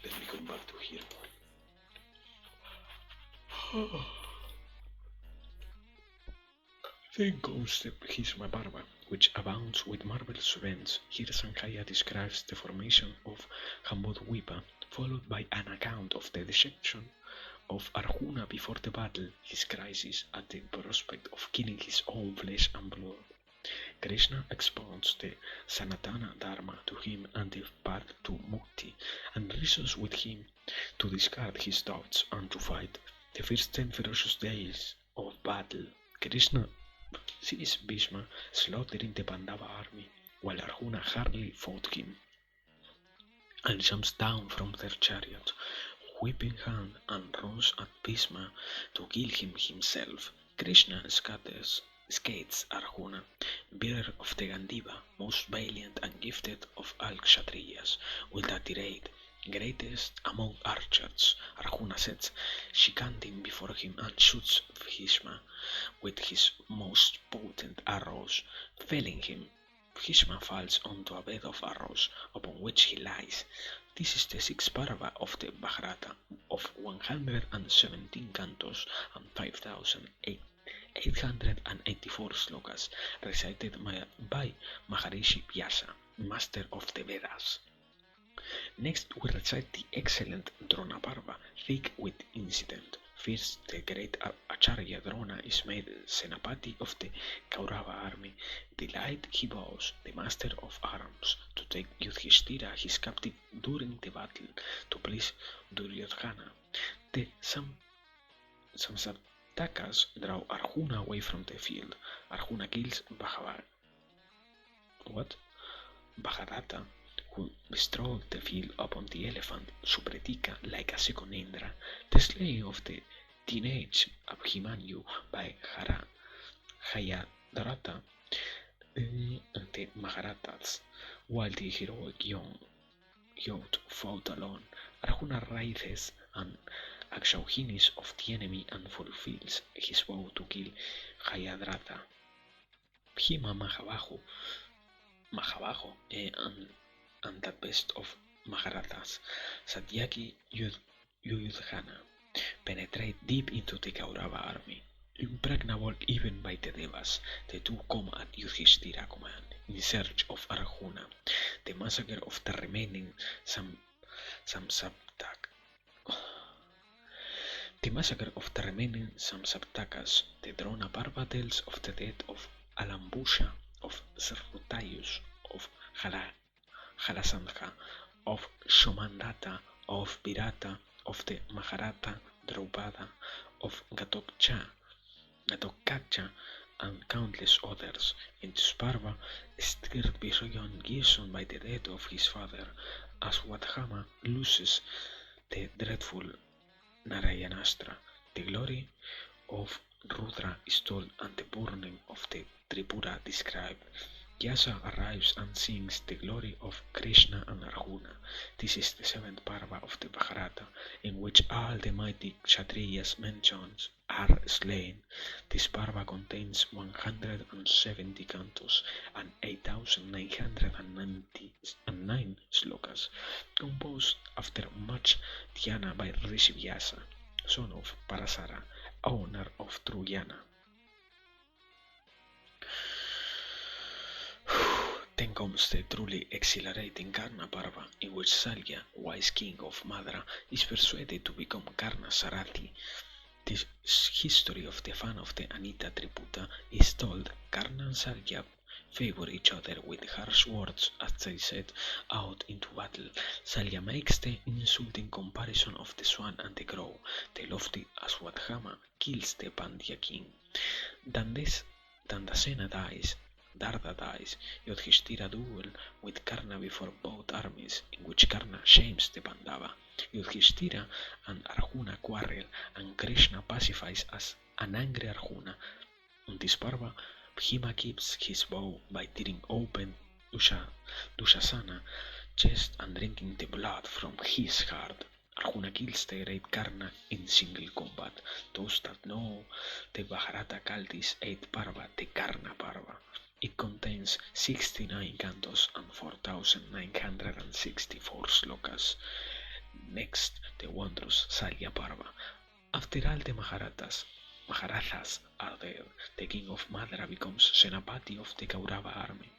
let me come back to here. Then comes his Mahabharata, which abounds with marvelous events. Here Sanjaya describes the formation of Jambudvipa, followed by an account of the deception of Arjuna before the battle, his crisis at the prospect of killing his own flesh and blood. Krishna expounds the Sanatana Dharma to him and the path to Mukti, and reasons with him to discard his doubts and to fight. The first 10 ferocious days of battle, Krishna sees Bhishma slaughtering the Pandava army, while Arjuna hardly fought him, and jumps down from their chariot, whipping hand, and runs at Bhishma to kill him himself. Krishna skates Arjuna, bearer of the Gandiva, most valiant and gifted of all Kshatriyas, with a tirade, greatest among archers. Arjuna sets Shikandim before him and shoots Bhishma with his most potent arrows, felling him. Bhishma falls onto a bed of arrows, upon which he lies. This is the sixth Parva of the Mahabharata, of 117 cantos and 5,884 slokas, recited by Maharishi Vyasa, master of the Vedas. Next we recite the excellent Drona Parva, thick with incident. First, the great Acharya Drona is made Senapati of the Kaurava army. Delight he vows, the master of arms, to take Yudhishthira his captive during the battle, to please Duryodhana. The Samsatakas draw Arjuna away from the field. Arjuna kills Bharata, who bestrode the field upon the elephant Supratika like a second Indra. The slaying of the teenage Abhimanyu by Hayadratha, the Maharathas, while the heroic young youth fought alone. Arjuna rises and Aksauhinis of the enemy and fulfills his vow to kill Hayadratha. Bhima Mahabaho, and the best of Maharathas, Satyaki Yudhana, penetrate deep into the Kaurava army. Impregnable even by the Devas, the two come at Yudhishthira command in search of Arjuna. The massacre of the remaining Samsaptakas, the Drona Parva tells of the death of Alambusha, of Srutayus, of Halasandha, of Shomandata, of Virata, of the Maharata Draupada, of Gatotkacha, and countless others. In this Parva, stirred beyond Gison by the death of his father, Aswadhama loses the dreadful Narayanastra. The glory of Rudra is told and the burning of the Tripura described. Vyasa arrives and sings the glory of Krishna and Arjuna. This is the seventh Parva of the Mahabharata, in which all the mighty Kshatriyas mentioned are slain. This Parva contains 170 cantos and 8,999 slokas, composed after much dhyana by Rishi Vyasa, son of Parasara, owner of Truyana. Then comes the truly exhilarating Karna Parva, in which Salya, wise king of Madra, is persuaded to become Karna Sarathi. The history of the fan of the Anita Triputa is told. Karna and Salya favor each other with harsh words as they set out into battle. Salya makes the insulting comparison of the swan and the crow. The lofty Aswadhama kills the Pandya king. Dandasena dies. Darda dies. Yudhishthira duel with Karna before both armies, in which Karna shames the Pandava. Yudhishthira and Arjuna quarrel, and Krishna pacifies as an angry Arjuna. On this Parva, Bhima keeps his vow by tearing open Dushasana chest and drinking the blood from his heart. Arjuna kills the great Karna in single combat. Those that know the Mahabharata call this 8th Parva the Karna Parva. It contains 69 cantos and 4,964 slokas. Next, the wondrous Salya Parva. After all the Maharathas are dead, the king of Madra becomes Senapati of the Kaurava army.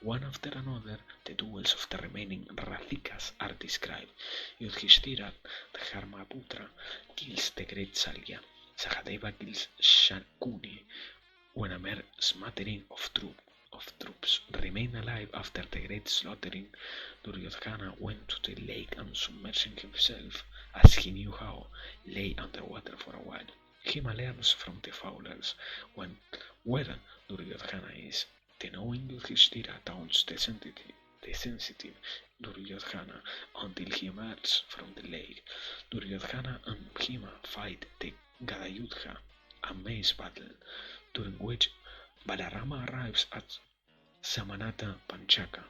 One after another, the duels of the remaining Rathikas are described. Yudhishthira, the Dharmaputra, kills the great Salya. Sahadeva kills Shakuni, when a mere smattering of troops remain alive after the great slaughtering. Duryodhana went to the lake and submerging himself, as he knew how, lay underwater for a while. Hima learns from the fowlers where Duryodhana is. The knowing Yudhishthira taunts the sensitive Duryodhana until he emerges from the lake. Duryodhana and Bhima fight the Gadayudha, a maze battle, during which Balarama arrives at Samanata Panchaka.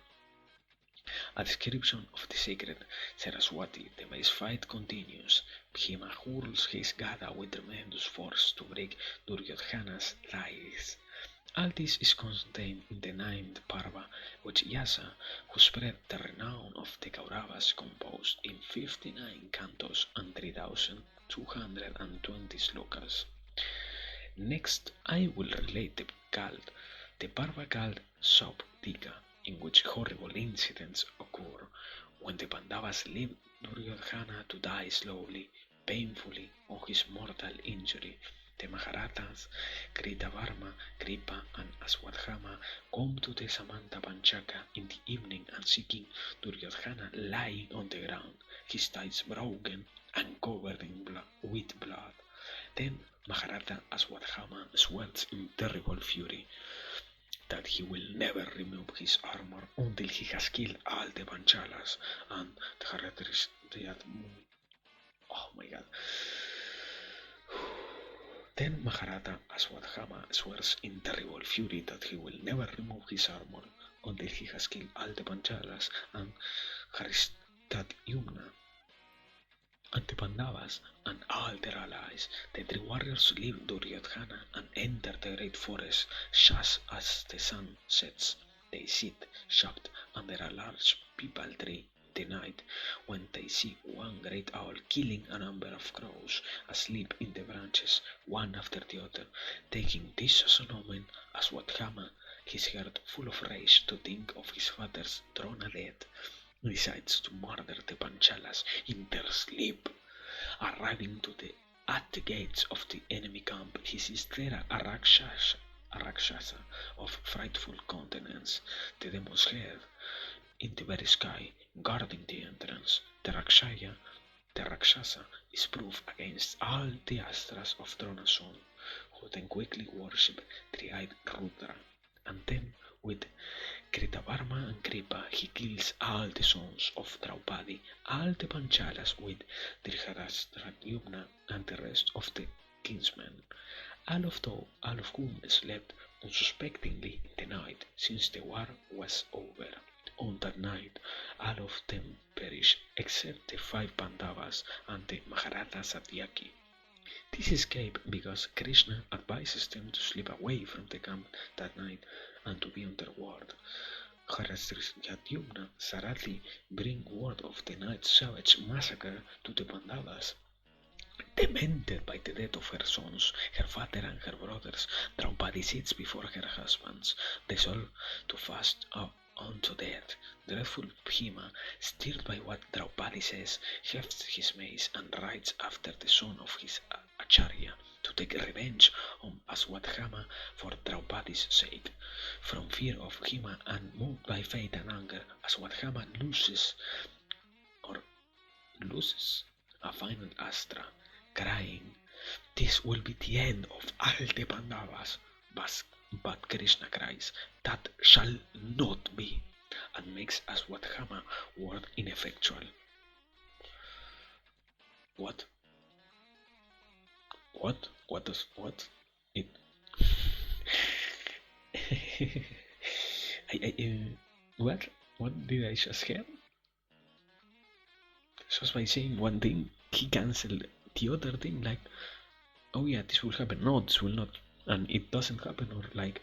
A description of the sacred Saraswati. The maze fight continues. Bhima hurls his Gada with tremendous force to break Duryodhana's legs. All this is contained in the 9th Parva, which Vyasa, who spread the renown of the Kauravas, composed in 59 cantos and 3,220 slokas. Next, I will relate the Parva called Sauptika, in which horrible incidents occur when the Pandavas leave Duryodhana to die slowly, painfully on his mortal injury. The Maharathas, Kritavarma, Kripa, and Aswadhama come to the Samanta Panchaka in the evening and seeking Duryodhana lying on the ground, his thighs broken and covered with blood. Then Maharata Aswadhama swears in terrible fury that he will never remove his armor until he has killed all the Panchalas and the oh my god. Then Maharata Aswadhama swears in terrible fury that he will never remove his armor until he has killed all the Panchalas and Haristadyumna and the Pandavas and all their allies. The three warriors leave Duryodhana and enter the great forest just as the sun sets. They sit shocked under a large peepal tree the night when they see one great owl killing a number of crows asleep in the branches, one after the other, taking this as an omen as Swadhyama, his heart full of rage to think of his father's Drona death, decides to murder the Panchalas in their sleep. Arriving at the gates of the enemy camp, he sees there a Rakshasa of frightful countenance, the demon's head in the very sky, guarding the entrance. The Rakshasa is proof against all the Astras of Drona's son, who then quickly worship three-eyed Rudra, and then with Kritavarma and Kripa he kills all the sons of Draupadi, all the Panchalas with Dhritarashtra and the rest of the kinsmen, all of whom slept unsuspectingly in the night, since the war was over. On that night, all of them perished except the 5 Pandavas and the Mahabharata Satyaki. This escape because Krishna advises them to slip away from the camp that night and to be underwater. Yadhyumna Sarathi bring word of the night's savage massacre to the Pandavas. Demented by the death of her sons, her father and her brothers, Draupadi sits before her husbands, resolved to fast up unto death. Dreadful Bhima, stirred by what Draupadi says, hefts his mace and rides after the son of his Acharya to take revenge on Aswadhama for Draupadi's sake. From fear of Bhima and moved by faith and anger, Aswadhama loses a final astra, crying, "This will be the end of all the Pandavas." But Krishna cries, "That shall not be," and makes Aswadhama word ineffectual. What? What does what? It. What? What did I just hear? Just by saying one thing, he cancelled the other thing. Like, oh yeah, this will happen. No, this will not, and it doesn't happen. Or like,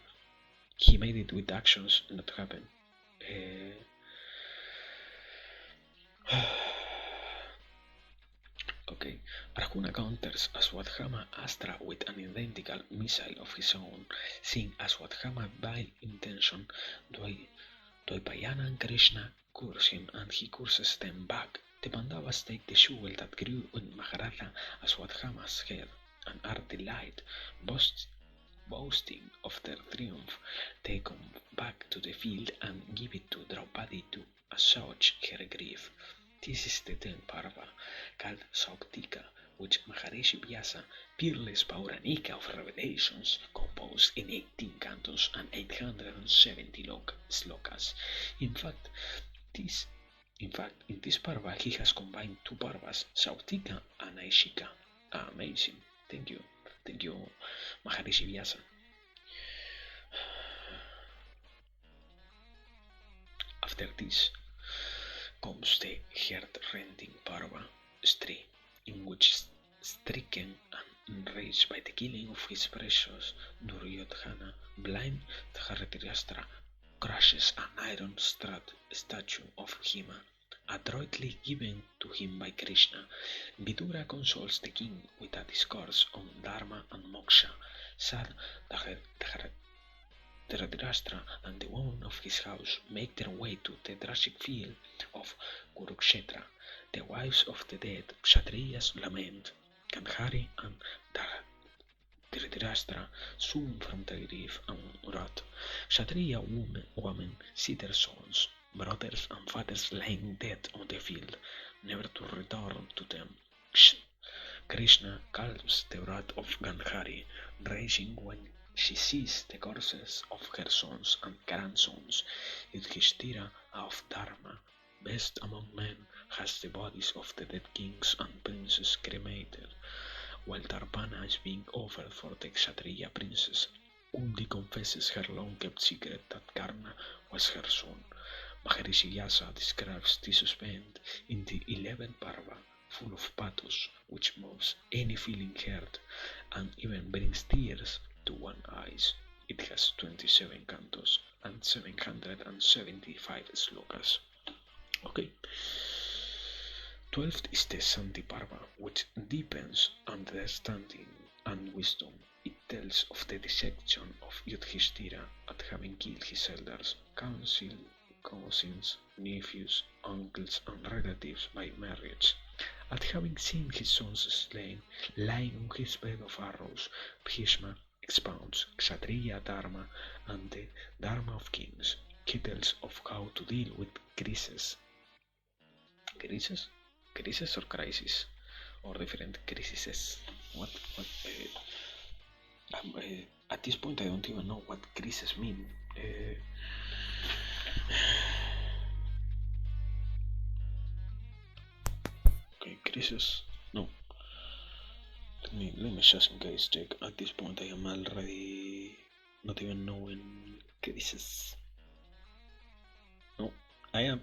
he made it with actions not happen. Okay, Arjuna counters Aswadhama Astra with an identical missile of his own, seeing Aswadhama's vile intention. Dvaipayana and Krishna curse him, and he curses them back. The Pandavas take the jewel that grew in Mahabharata Aswadhama's head, and are delighted, boasting of their triumph. They come back to the field and give it to Draupadi to assuage her grief. This is the 10th Parva, called Sauktika, which Maharishi Vyasa, peerless Pauranika of revelations, composed in 18 cantons and 870 slokas. In fact, in this Parva he has combined 2 Parvas, Sauktika and Aishika. Amazing. Thank you, Maharishi Vyasa. After this comes the heart-rending Parva, Stri, in which, stricken and enraged by the killing of his precious Duryodhana, blind Dhritarashtra crushes an iron statue of Bhima, adroitly given to him by Krishna. Vidura consoles the king with a discourse on Dharma and Moksha. Sad Dhritarashtra and the women of his house make their way to the tragic field of Kurukshetra. The wives of the dead Kshatriyas lament. Gandhari and Dhritarashtra swoon from their grief and wrath. Kshatriya women see their sons, brothers and fathers lying dead on the field, never to return to them. Krishna calms the wrath of Gandhari, raging when she sees the corpses of her sons and grandsons. Yudhishthira of Dharma, best among men, has the bodies of the dead kings and princes cremated, while Tarpana is being offered for the Kshatriya princess. Kundi confesses her long-kept secret that Karna was her son. Maharishi Vyasa describes this event in the 11th Parva, full of pathos, which moves any feeling heart and even brings tears to one's eyes. It has 27 cantos and 775 slokas. Okay. 12th is the Santi Parva, which deepens understanding and wisdom. It tells of the deception of Yudhishthira at having killed his elders, cousins, nephews, uncles, and relatives by marriage. At having seen his sons slain, lying on his bed of arrows, Bhishma expounds Kshatriya Dharma and the Dharma of kings. He tells of how to deal with crises. Crises? Crisis or crisis? Or different crises? What? At this point, I don't even know what crises mean. Okay, crisis. No. Let me just in case check. At this point, I am already not even knowing crisis. No, I am.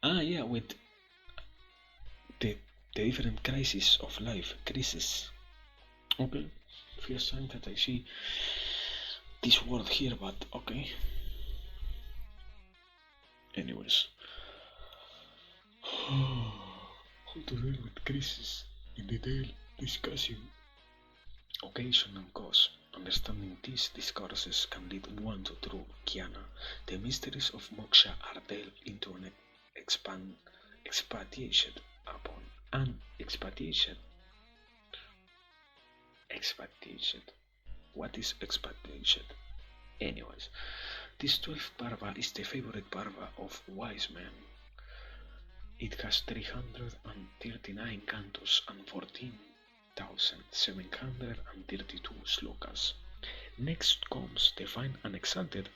Yeah, with the different crises of life. Crisis. Okay. First time that I see this word here, but okay. Anyways. How to deal with crisis in detail, discussing occasion and cause. Understanding these discourses can lead one to true jnana. The mysteries of moksha are delved into an expatiation upon and expatiation. What is expatiation? Anyways, this 12th parva is the favorite parva of wise men. It has 339 cantos and 14,732 slokas. Next comes the fine and exalted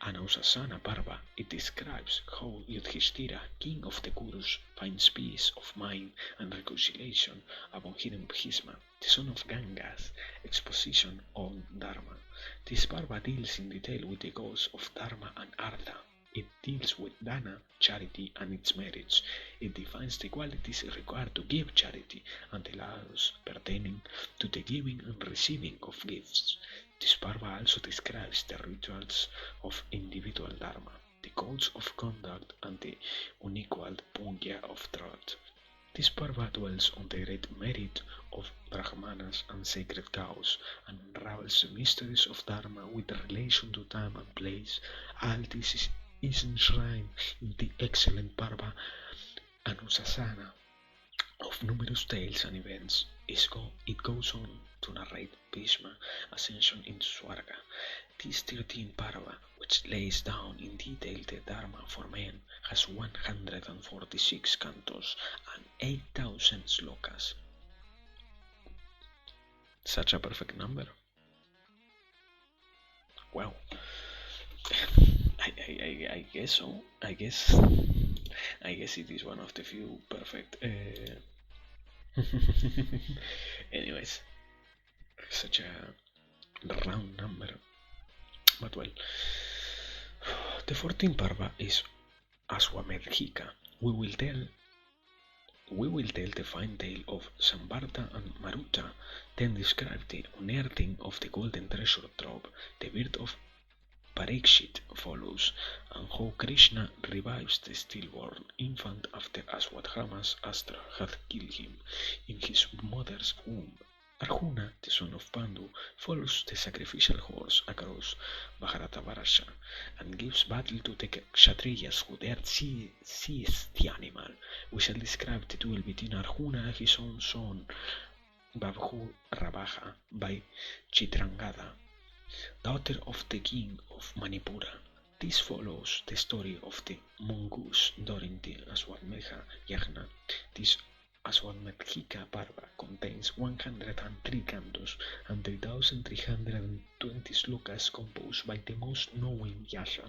Anusasana Parva. It describes how Yudhishthira, king of the Kurus, finds peace of mind and reconciliation upon hearing Bhishma, the son of Ganga's exposition on Dharma. This Parva deals in detail with the goals of Dharma and Artha. It deals with dana, charity, and its merits. It defines the qualities required to give charity and the laws pertaining to the giving and receiving of gifts. This parva also describes the rituals of individual dharma, the codes of conduct, and the unequal punya of truth. This parva dwells on the great merit of brahmanas and sacred cows, and unravels the mysteries of dharma with relation to time and place. All this is enshrined in the excellent Parva Anusasana of numerous tales and events. It goes on to narrate Bhishma ascension into Swarga. This 13th Parva, which lays down in detail the Dharma for men, has 146 cantos and 8,000 slokas. Such a perfect number. Wow. I guess so. I guess it is one of the few perfect. Anyways, such a round number. But well, the 14th Parva is Aswamedhika. We will tell the fine tale of Sambarta and Maruta, then describe the unearthing of the golden treasure trove, the birth of Parikshit follows, and how Krishna revives the stillborn infant after Aswadhama's astra had killed him in his mother's womb. Arjuna, the son of Pandu, follows the sacrificial horse across Bharatavarasha and gives battle to the Kshatriyas who dared seize the animal. We shall describe the duel between Arjuna and his own son Babhu Rabaha by Chitrangada, daughter of the king of Manipura. This follows the story of the mongoose during the Aswamedha Yagna. This Aswamedhika Parva contains 103 cantos and 3,320 slokas composed by the most knowing Yasha.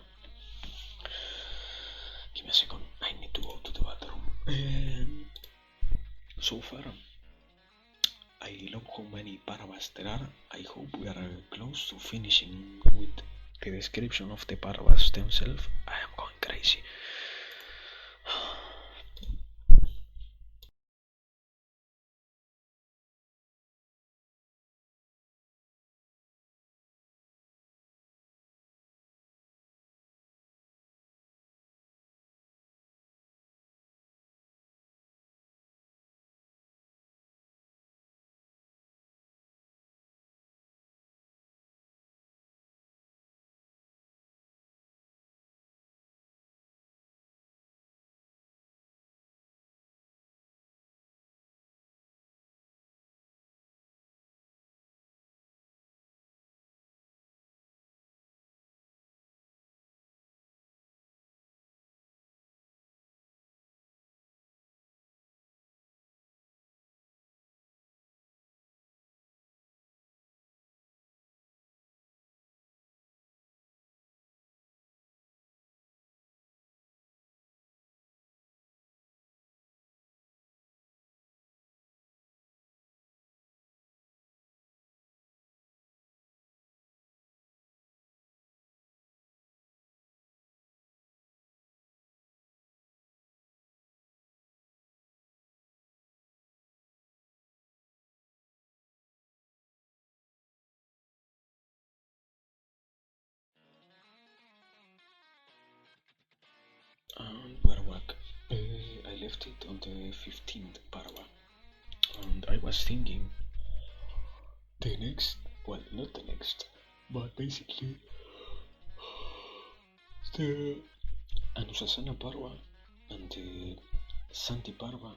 Give me a second, I need to go to the bathroom. So far, I love how many Parvas there are. I hope we are close to finishing with the description of the Parvas themselves. I am going crazy. left it on the 15th parva, and I was thinking the next, well, not the next, but basically the Anusasana Parva and the Santi Parva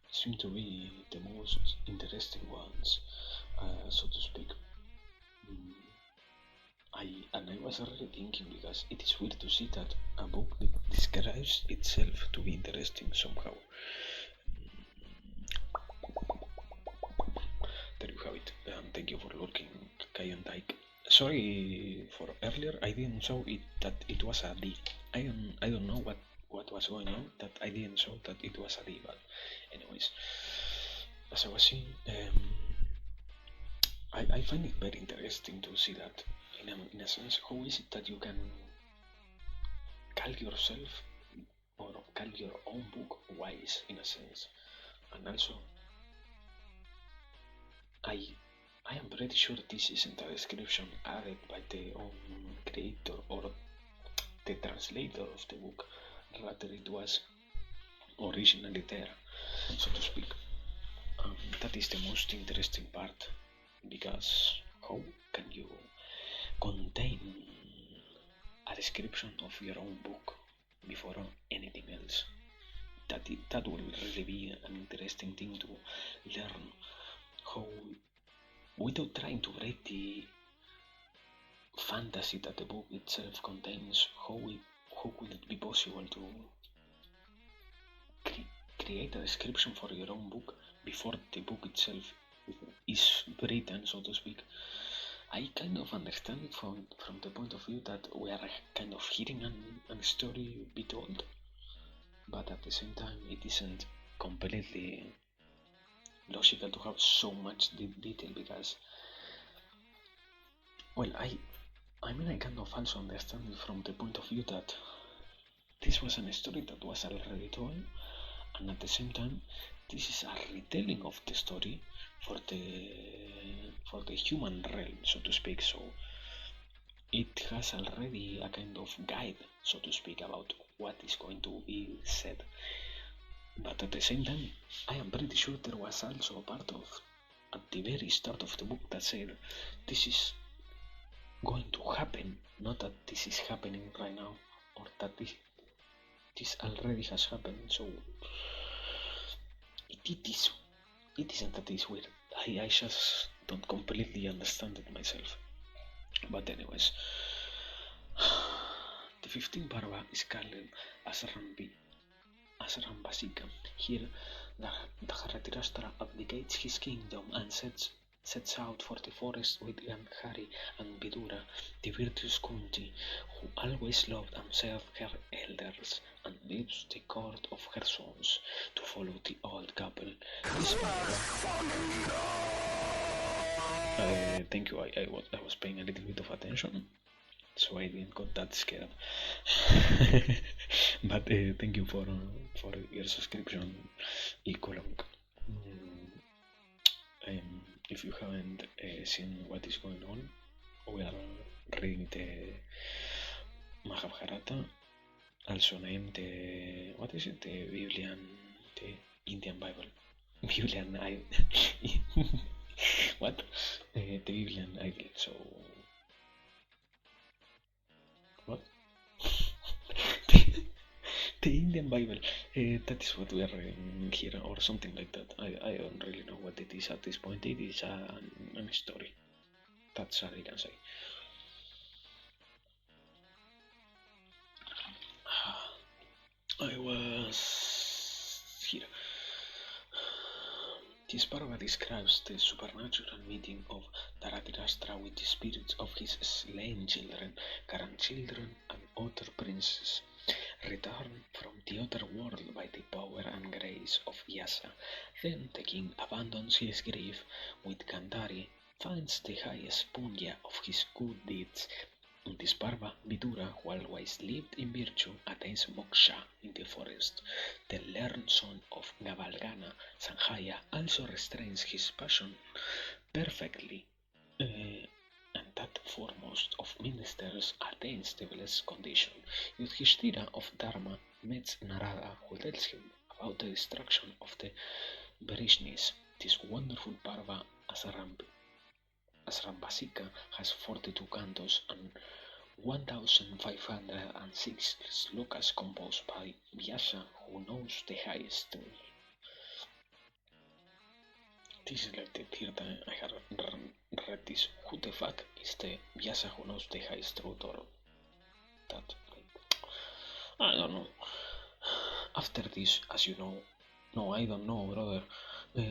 seem to be the most interesting ones, so to speak. I was already thinking, because it is weird to see that a book describes itself to be interesting somehow. There you have it. Thank you for looking, Kai and Dyke. Sorry for earlier. I didn't show it that it was a D. I don't know what was going on, that I didn't show that it was a D. But anyways, as I was saying, I find it very interesting to see that in a sense. How is it that you can call yourself or call your own book wise, in a sense? And also, I am pretty sure this isn't a description added by the own creator or the translator of the book. Rather, it was originally there, so to speak. That is the most interesting part, because how can you contain a description of your own book before anything else? That will really be an interesting thing to learn, how, without trying to break the fantasy that the book itself contains, how will it be possible to create a description for your own book before the book itself is written, so to speak? I kind of understand it from the point of view that we are kind of hearing a story be told, but at the same time it isn't completely logical to have so much detail, because, well, I mean, I kind of also understand it from the point of view that this was a story that was already told, and at the same time this is a retelling of the story for the human realm, so to speak. So it has already a kind of guide, so to speak, about what is going to be said. But at the same time, I am pretty sure there was also a part of, at the very start of the book, that said this is going to happen, not that this is happening right now, or that this already has happened. So it isn't that it's weird. I just don't completely understand it myself. But anyways, the 15th Parva is called Asrambasika. Here, the Dharatirashtra abdicates his kingdom and sets out for the forest with Gandhari and Vidura, the virtuous Kunti, who always loved and served her elders, and leaves the court of her sons to follow the old couple. This thank you. I was paying a little bit of attention, so I didn't got that scared. But thank you for your subscription, Ikolong. If you haven't seen what is going on, we are reading the Mahabharata, also named the, what is it, the Indian Bible, Biblian what? The Biblian Idol. So what? The Indian Bible. That is what we are reading here, or something like that. I don't really know what it is at this point. It is a story. That's all I can say. I was here. This parva describes the supernatural meeting of Dharatirashtra with the spirits of his slain children, grandchildren, and other princes, returned from the other world by the power and grace of Vyasa. Then the king abandons his grief with Gandhari, finds the highest punya of his good deeds. In this parva, Vidura, who always lived in virtue, attains moksha in the forest. The learned son of Gavalgana, Sanjaya, also restrains his passion perfectly, and that foremost of ministers attains the blessed condition. Yudhishthira of Dharma meets Narada, who tells him about the destruction of the Berishnis. This wonderful parva Asrambasika has 42 cantos and 1506 slokas composed by Vyasa, who knows the highest truth. This is like the third time I have read this. Who the fuck is the Vyasa who knows the highest truth, or that? I don't know. After this, as you know, no, I don't know, brother.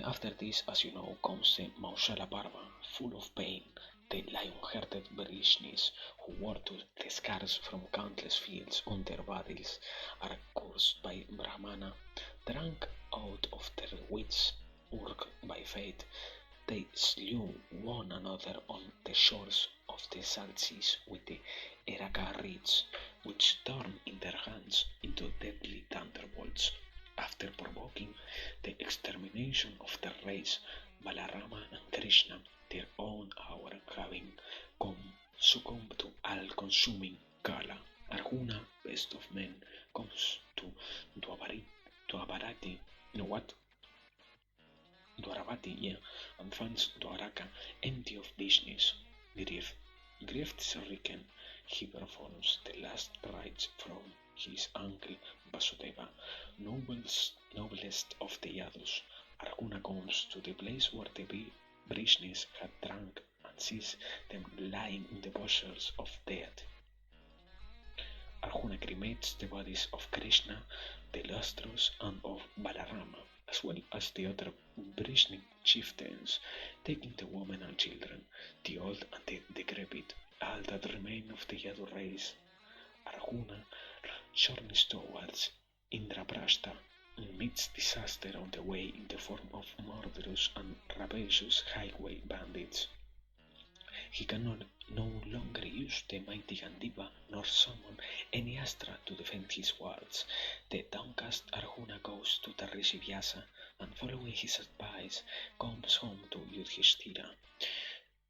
After this, as you know, comes the Maushala Parva, full of pain. The lion-hearted Berishnis, who wore the scars from countless fields on their bodies, are cursed by Brahmana, drunk out of their wits, urged by fate. They slew one another on the shores of the salt seas with the Eraka reeds, which turned in their hands into deadly thunderbolts. After provoking the extermination of their race, Balarama and Krishna, their own hour having succumbed to all-consuming Kala, Arjuna, best of men, comes to Dwaravati, you know what? Dwaravati, yeah, and finds Dwaraka empty of business. Grief-stricken, he performs the last rites from his uncle Vasudeva, noblest of the Yadus. Arjuna comes to the place where the Brishnis had drunk and sees them lying in the bushes of death. Arjuna cremates the bodies of Krishna, the lustrous, and of Balarama, as well as the other Brishnik chieftains, taking the women and children, the old and the decrepit, all that remain of the Yadu race. Arjuna journeys towards Indraprastha and meets disaster on the way in the form of murderous and rapacious highway bandits. He cannot no longer use the mighty Gandiva nor summon any Astra to defend his wards. The downcast Arjuna goes to the Rishi Vyasa and, following his advice, comes home to Yudhishthira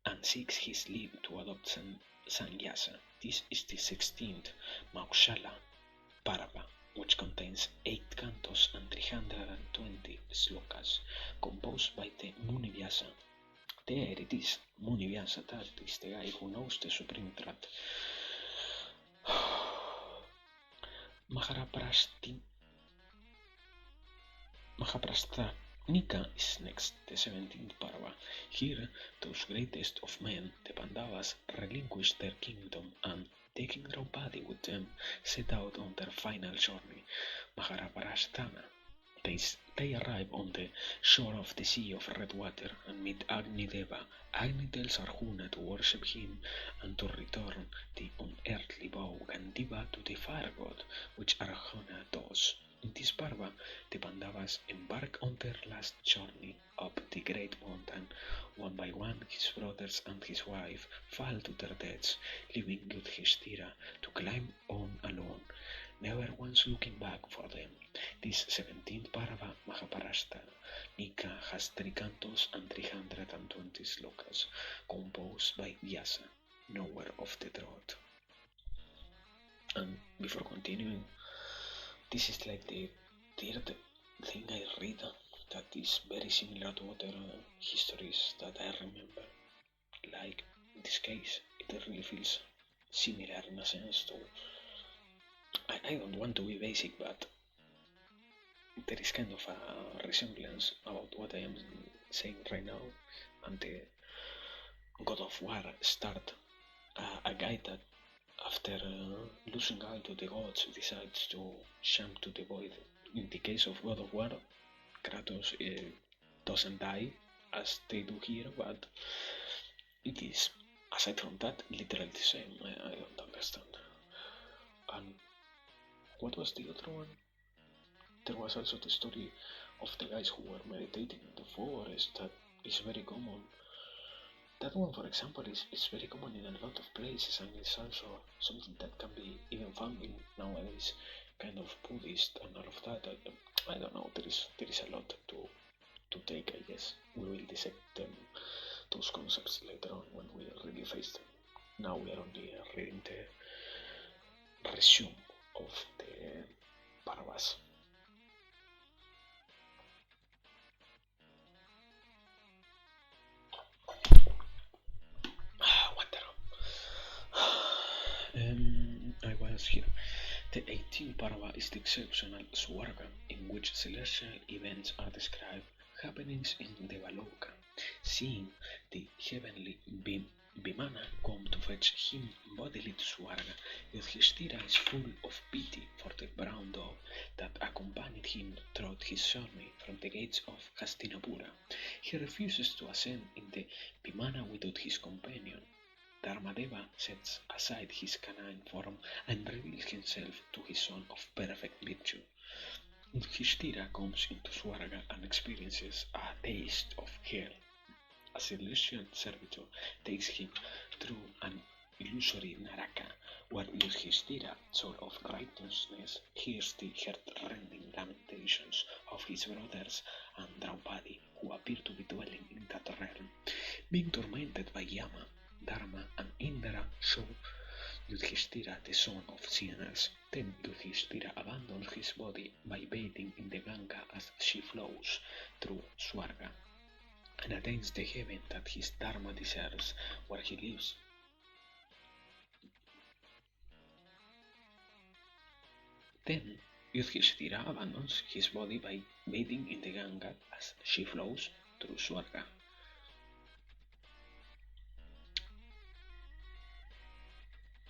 and seeks his leave to adopt Sannyasa. This is the 16th Maushala Parva, which contains 8 cantos and 320 slokas, composed by the Munivyasa. There it is, Munivyasa, that is the guy who knows the supreme truth. Mahabharata is next, the 17th Parva. Here, those greatest of men, the Pandavas, relinquish their kingdom and, taking Draupadi with them, set out on their final journey, Mahabharastana. They arrive on the shore of the Sea of Red Water and meet Agni Deva. Agni tells Arjuna to worship him and to return the unearthly bow Gandiva to the fire god, which Arjuna does. In this Parva, the Pandavas embark on their last journey up the great mountain. One by one, his brothers and his wife fall to their deaths, leaving Yudhishthira to climb on alone, never once looking back for them. This 17th Parva Mahabharata Nika has 3 cantos and 320 slokas, composed by Vyasa, knower of the truth. And before continuing, this is like the third thing I read that is very similar to other histories that I remember. Like in this case, it really feels similar in a sense to. I don't want to be basic, but there is kind of a resemblance about what I am saying right now and the God of War start. A guy that after losing all to the gods decides to jump to the void. In the case of God of War, Kratos doesn't die as they do here, but it is, aside from that, literally the same. I don't understand. And what was the other one? There was also the story of the guys who were meditating in the forest that is very common. That one, for example, is very common in a lot of places, and it's also something that can be even found in nowadays, kind of Buddhist and all of that. I don't know. There is a lot to take. I guess we will dissect those concepts later on when we really face them. Now we are only reading the resume of the Parvas. I was here. The 18th Parva is the exceptional Swarga in which celestial events are described, happenings in Devaloka, seeing the heavenly Vimana come to fetch him bodily to Swarga. Yudhishthira is full of pity for the brown dog that accompanied him throughout his journey from the gates of Hastinapura. He refuses to ascend in the Vimana without his companion. Dharmadeva sets aside his canine form and reveals himself to his son of perfect virtue. Yudhishthira comes into Swarga and experiences a taste of hell. A celestial servitor takes him through an illusory Naraka, where Yudhishthira, soul of righteousness, hears the heart-rending lamentations of his brothers and Draupadi, who appear to be dwelling in that realm. Being tormented by Yama, Dharma, and Indra show Yudhishthira the son of sinners. Then Yudhishthira abandons his body by bathing in the Ganga as she flows through Swarga and attains the heaven that his Dharma deserves, where he lives. Then Yudhishthira abandons his body by bathing in the Ganga as she flows through Swarga.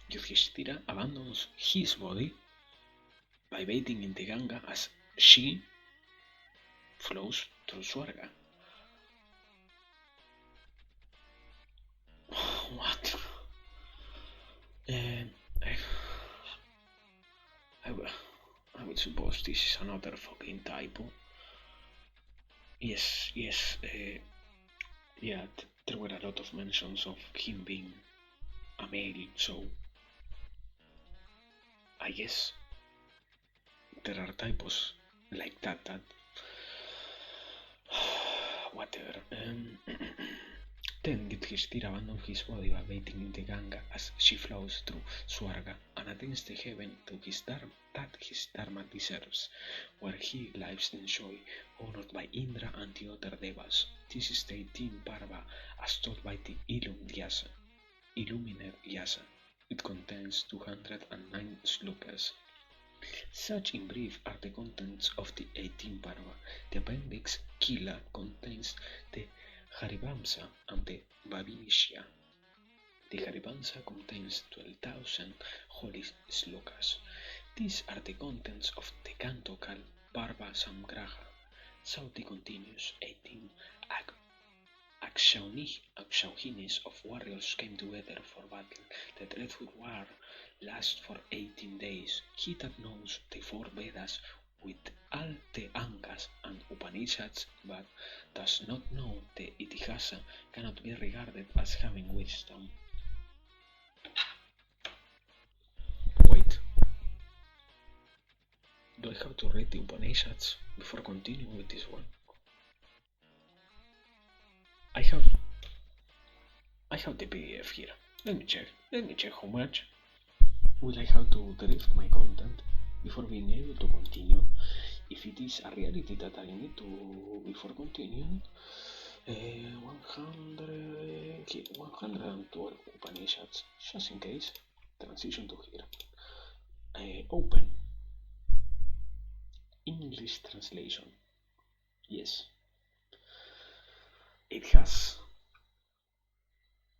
Yudhishthira abandons his body by bathing in the Ganga as she flows through Swarga. What? I would suppose this is another fucking typo. Yes, yeah, there were a lot of mentions of him being a male, so I guess there are typos like that. Whatever. Then Yudhishthira abandons his body by bathing in the Ganga as she flows through Swarga and attains the heaven that his Dharma deserves, where he lives in joy, honored by Indra and the other Devas. This is the 18th Parva as taught by the Illuminer Vyasa. It contains 209 slokas. Such in brief are the contents of the 18th Parva. The appendix Kila contains the Harivamsa and the Bhavishya. The Harivamsa contains 12,000 holy slokas. These are the contents of the canto called Parva Samgraha. Sauti continues. 18 Akshauhinis of warriors came together for battle. The dreadful war lasts for 18 days. He that knows the 4 Vedas with all the Angas and Upanishads but does not know the Itihasa cannot be regarded as having wisdom. Wait. Do I have to read the Upanishads before continuing with this one? I have the PDF here. Let me check how much will I have to drift my content before being able to continue. If it is a reality that I need to before continuing, 112 Upanishads, just in case. Transition to here. Open. English translation. Yes. It has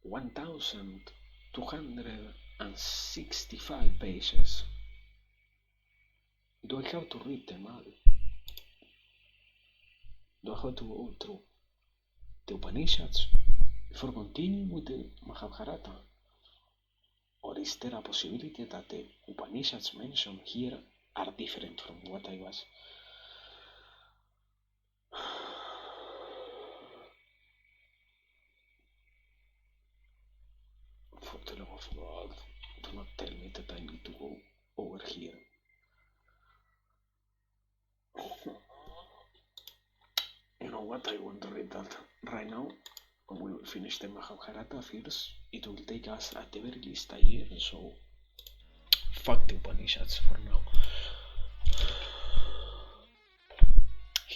1,265 pages. Do I have to read them all? Do I have to go through the Upanishads before continuing with the Mahabharata? Or is there a possibility that the Upanishads mentioned here are different from what I was? For the love of God, do not tell me that I need to go over here. You know what, I want to read that right now. When we will finish the Mahabharata first, it will take us at the very least a year, so fuck the Upanishads for now.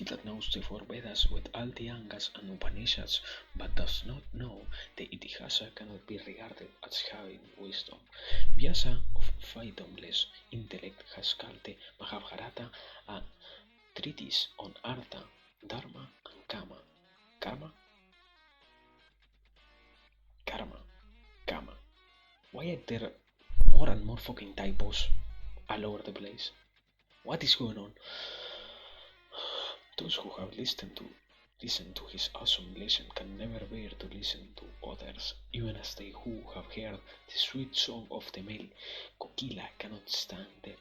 He that knows the four Vedas with all the Angas and Upanishads, but does not know the Itihasa, cannot be regarded as having wisdom. Vyasa, of fathomless intellect, has called the Mahabharata a treatise on Artha, Dharma, and Kama. Karma? Karma. Kama. Why are there more and more fucking typos all over the place? What is going on? Those who have listened to his awesome lesson can never bear to listen to others, even as they who have heard the sweet song of the male kokila cannot stand the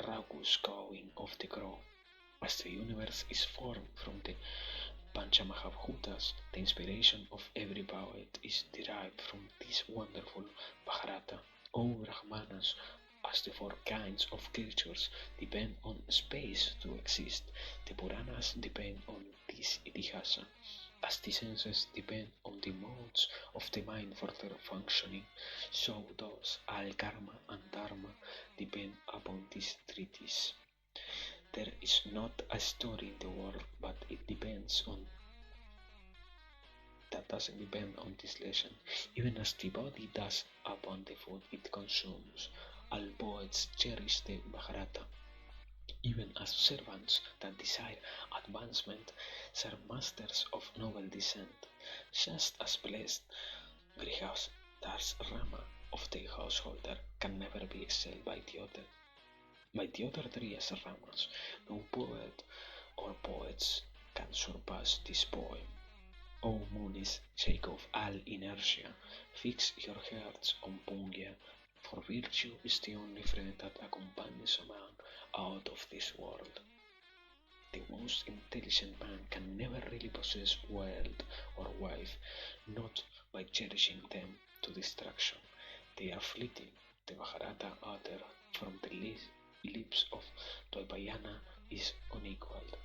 raucous cawing of the crow. As the universe is formed from the Panchamahabhutas, the inspiration of every poet is derived from this wonderful Bharata. O Brahmanas, as the four kinds of creatures depend on space to exist, the Puranas depend on this Itihasa. As the senses depend on the modes of the mind for their functioning, so does all karma and dharma depend upon this treatise. There is not a story in the world, but it depends on that doesn't depend on this lesson, even as the body does upon the food it consumes. All poets cherish the Bharata, even as servants that desire advancement serve masters of noble descent, just as blessed Grihasthas Rama of the householder can never be excelled by the other three as Ramas. No poet or poets can surpass this poem. O Munis, sake of all inertia, fix your hearts on Pungya, for virtue is the only friend that accompanies a man out of this world. The most intelligent man can never really possess wealth or wife, not by cherishing them to distraction. They are fleeting. The Bharata uttered from the lips of Dvaipayana is unequaled.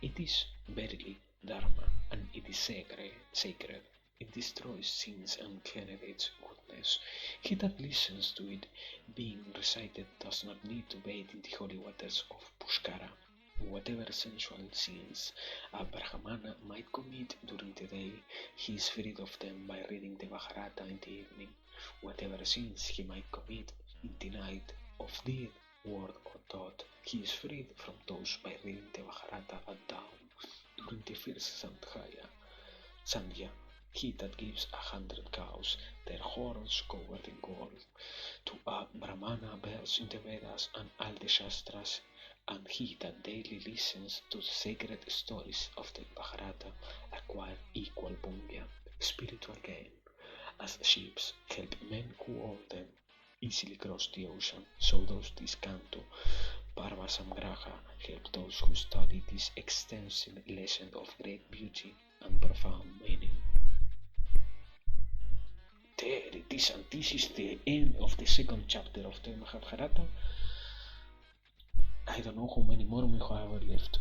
It is verily Dharma, and it is sacred. It destroys sins and generates goodness. He that listens to it being recited does not need to bathe in the holy waters of Pushkara. Whatever sensual sins a Brahmana might commit during the day, he is freed of them by reading the Bharata in the evening. Whatever sins he might commit in the night of deed, word, or thought, he is freed from those by reading the Bharata at dawn. During the first Sandhya, he that gives 100 cows, their horns covered in gold, to a Brahmana bears in the Vedas and all the Shastras, and he that daily listens to the sacred stories of the Bharata acquire equal punya, spiritual gain. As ships help men who own them easily cross the ocean, so does this canto Parvasamgraha help those who study this extensive lesson of great beauty and profound meaning. There it is, and this is the end of the second chapter of the Mahabharata. I don't know how many more we have left.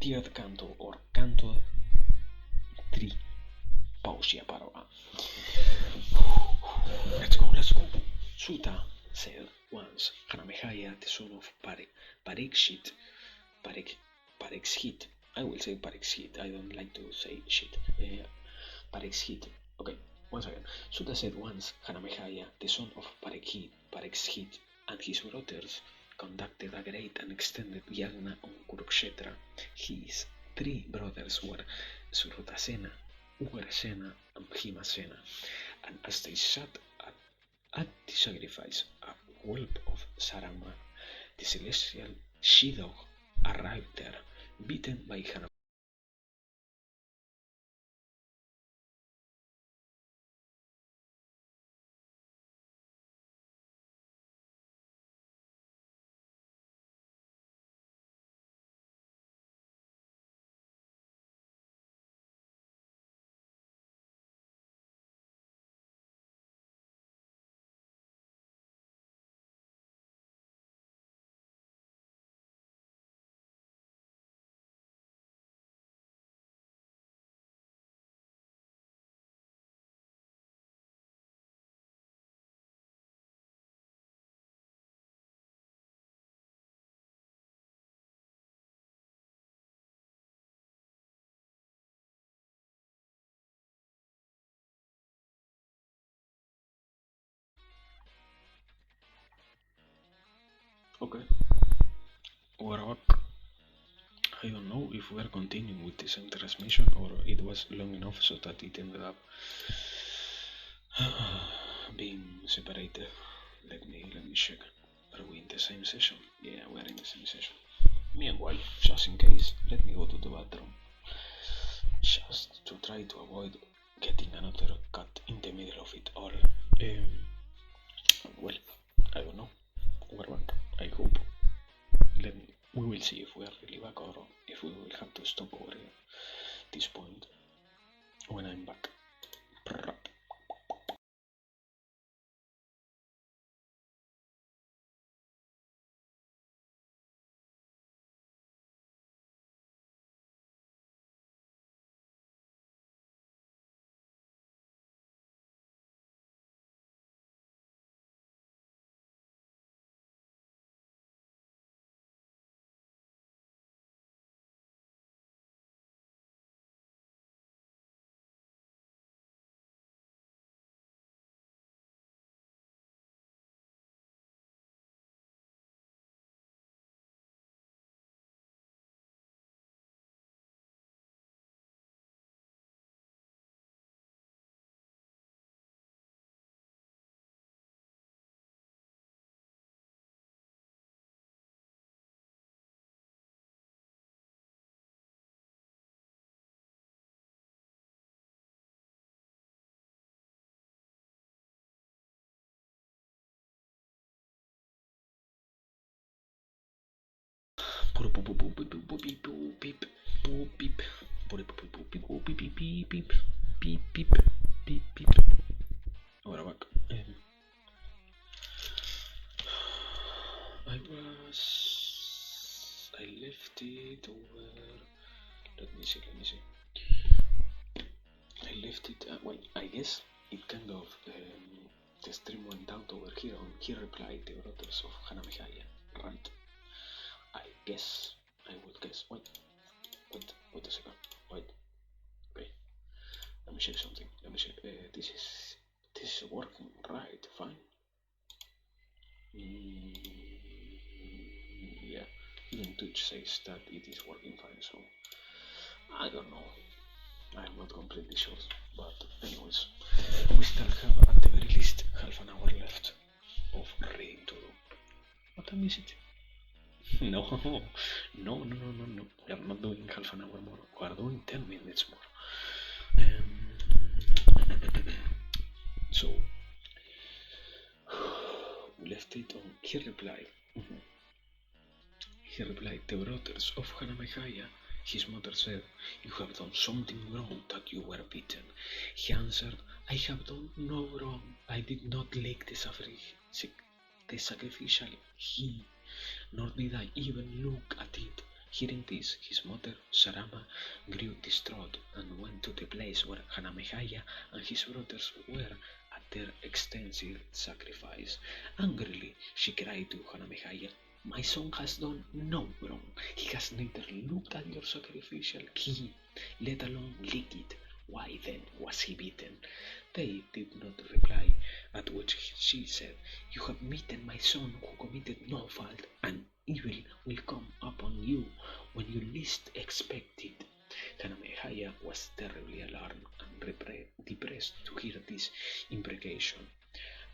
Third canto, or canto 3, Pausia Parva. Let's go. Sutta said once, Hanamehaya, the son of Parikshit, Parikshit, I will say Parikshit, I don't like to say shit, Parikshit, okay, once again, Sutta said once, Hanamehaya, the son of Parikshit, and his brothers conducted a great and extended yagna on Kurukshetra. His three brothers were Srutasena, Ugrasena, and Bhimasena, and as they sat at the sacrifice, a whelp of Saramar, the celestial she-dog, arrived there, beaten by her Okay, we're back. I don't know if we are continuing with the same transmission or it was long enough so that it ended up being separated. Let me check. Are we in the same session? Yeah, we are in the same session. Meanwhile, just in case, let me go to the bathroom. Just to try to avoid getting another cut in the middle of it all. Well, I don't know. We're back. I hope. We will see if we are really back or if we will have to stop over here at this point when I'm back. Ahora back. I left it over. Let me see. I left it. Well, I guess it kind of. The stream went out over here on He Replied, the Brothers of Hanamehaya, right? I guess. I would guess. Wait a second. Wait. Okay. Let me check something. Let me check. This is working right. Fine. Yeah. Even Twitch says that it is working fine. So I don't know. I'm not completely sure. But anyways, we still have at the very least half an hour left of reading to do. What time is it? No. We are not doing half an hour more. We are doing 10 minutes more. So we left it on. He replied. He replied, the brothers of Hanamehaya. His mother said, you have done something wrong that you were beaten. He answered, I have done no wrong. I did not lick the sacrificial he, nor did I even look at it. Hearing this, his mother, Sarama, grew distraught and went to the place where Hanamehaya and his brothers were at their extensive sacrifice. Angrily, she cried to Hanamehaya, my son has done no wrong. He has neither looked at your sacrificial key, let alone licked it. Why then was he beaten? They did not reply, at which she said, you have beaten my son who committed no fault, and evil will come upon you when you least expect it. Hanamehaya was terribly alarmed and depressed to hear this imprecation.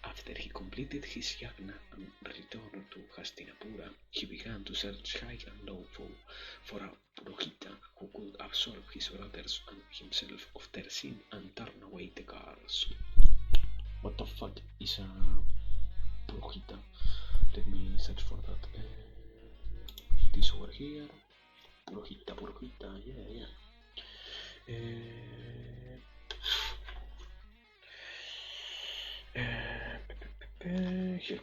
After he completed his yagna and returned to Hastinapura, he began to search high and low for a Purohita who could absolve his brothers and himself of their sin and turn away the curse. What the fuck is a Purohita? Let me search for that. This over here. Purohita, yeah. Here.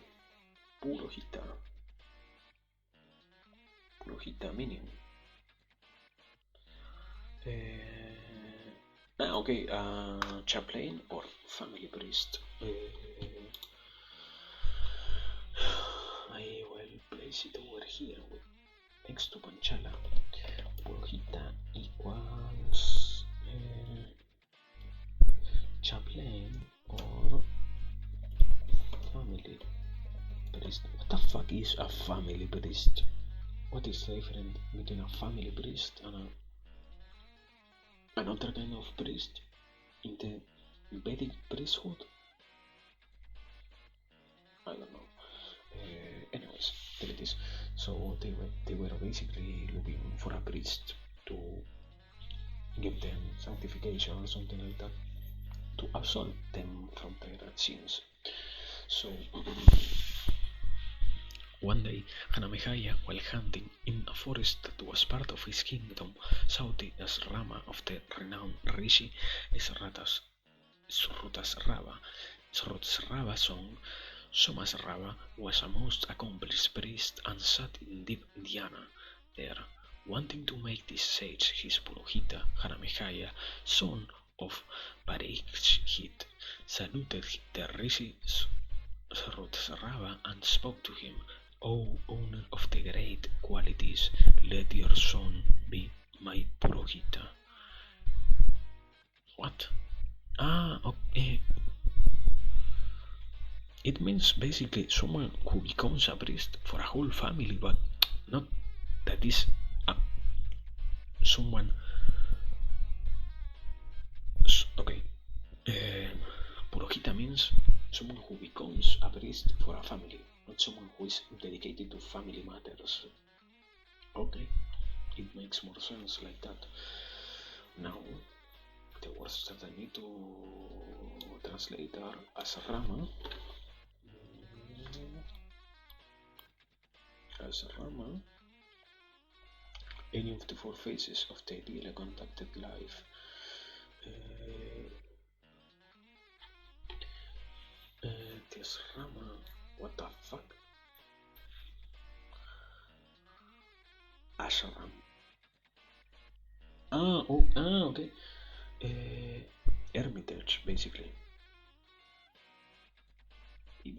Purohita meaning. Okay, chaplain or family priest. I will place it over here next to Panchala. Purohita equals chaplain or family priest. What the fuck is a family priest? What is the difference between a family priest and another kind of priest in the Vedic priesthood? I don't know. Anyways, there it is. So they were basically looking for a priest to give them sanctification or something like that, to absolve them from their sins. So one day, Hanamehaya, while hunting in a forest that was part of his kingdom, saw the asrama of the renowned Rishi Srutasrava son. Somasrava was a most accomplished priest and sat in deep dhyana there. Wanting to make this sage his Purohita, Hanamehaya, son of Parikshit, saluted the Rishi Srutasrava and spoke to him. O owner of the great qualities, let your son be my Purohita. What? Okay. It means basically someone who becomes a priest for a whole family, but not that is someone. Okay. Purohita means someone who becomes a priest for a family, not someone who is dedicated to family matters. Okay, it makes more sense like that. Now, the words that I need to translate are Asrama. Asrama. Any of the four phases of the ideally contacted life. The Asrama. What the fuck? Ashram. Okay. Hermitage, basically.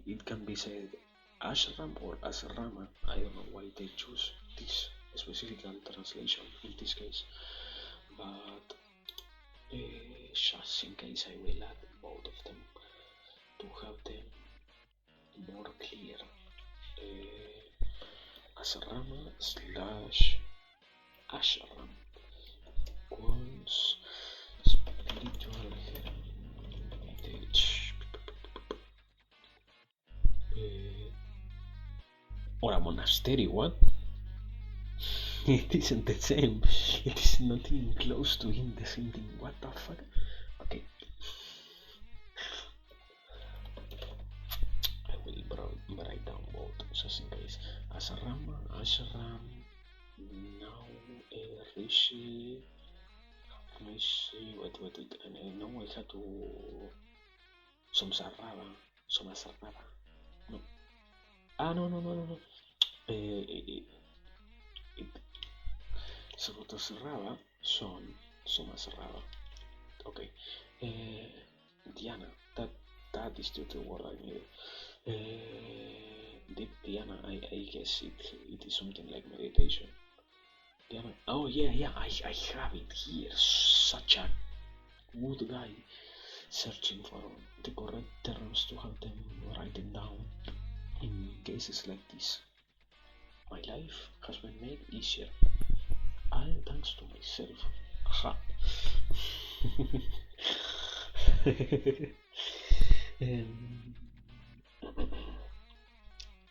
It can be said ashram or asrama. I don't know why they choose this specific translation in this case, but just in case I will add both of them to have them more clear. Asrama / ashram equals spiritual heritage. Or a monastery, what? It isn't the same. It is not even close to him the same thing. What the fuck? Okay. I will write down both just in case. Asrama, ashram, now Rishi. Wait. And I know I had to. Somasrava. No. No. Srutasrava son Somasrava. Okay. Dhyana. That is the word I needed. Deep dhyana. I guess it is something like meditation. Dhyana. Oh yeah. I have it here. Such a good guy. Searching for the correct terms to have them written down in cases like this. My life has been made easier, all thanks to myself. Aha.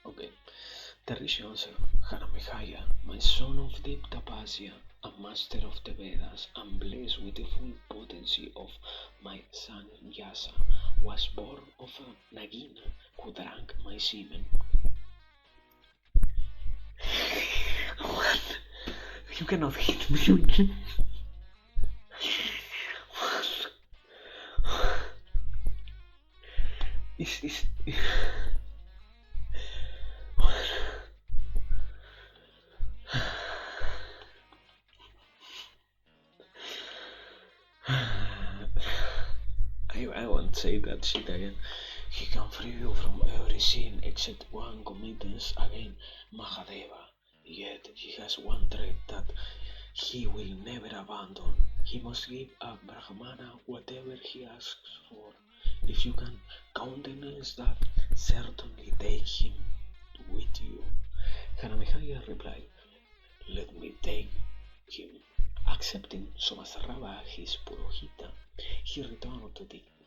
Okay. The Rishi answered, Hanamehaya, my son of deep tapasya, a master of the Vedas, and blessed with the full potency of my son Vyasa, was born of a Nagina who drank my semen. What? You cannot hit me. Is I won't say that shit again. He can free you from every sin except one committance against Mahadeva. Yet he has one trait that he will never abandon. He must give a Brahmana whatever he asks for. If you can countenance that, certainly take him. with you. Karamehaya replied, let me take him. Accepting Somasarraba his Purohita, he returned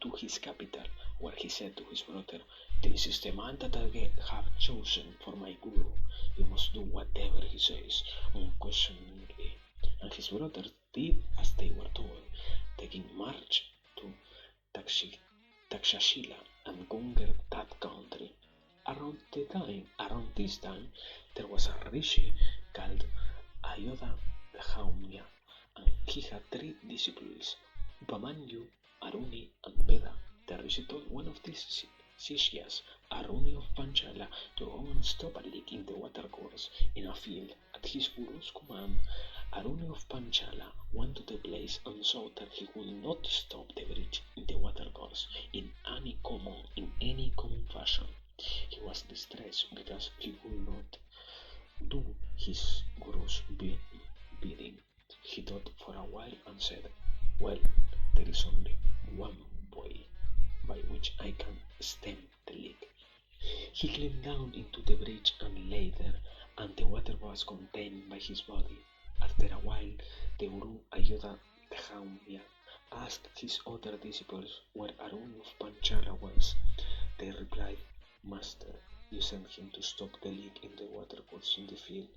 to his capital, where he said to his brother, this is the man that I have chosen for my guru. You must do whatever he says, unquestioningly. And his brothers did as they were told, taking march to Takshashila and conquered that country. Around this time, there was a rishi called Ayodha Jaumya, and he had 3 disciples, Upamanyu, Aruni, and Veda. The rishi told one of these Sishyas, Aruni of Panchala, to go and stop a leak in the watercourse in a field. At his guru's command, Aruni of Panchala went to the place and saw that he would not stop the bridge in the watercourse in any common fashion. He was distressed because he could not do his guru's bidding. He thought for a while and said, well, there is only one way by which I can stem the leak. He climbed down into the bridge and lay there, and the water was contained by his body. After a while, the Guru Ayodha Jaumya asked his other disciples where Arun of Panchala was. They replied, Master, you sent him to stop the leak in the watercourse in the field.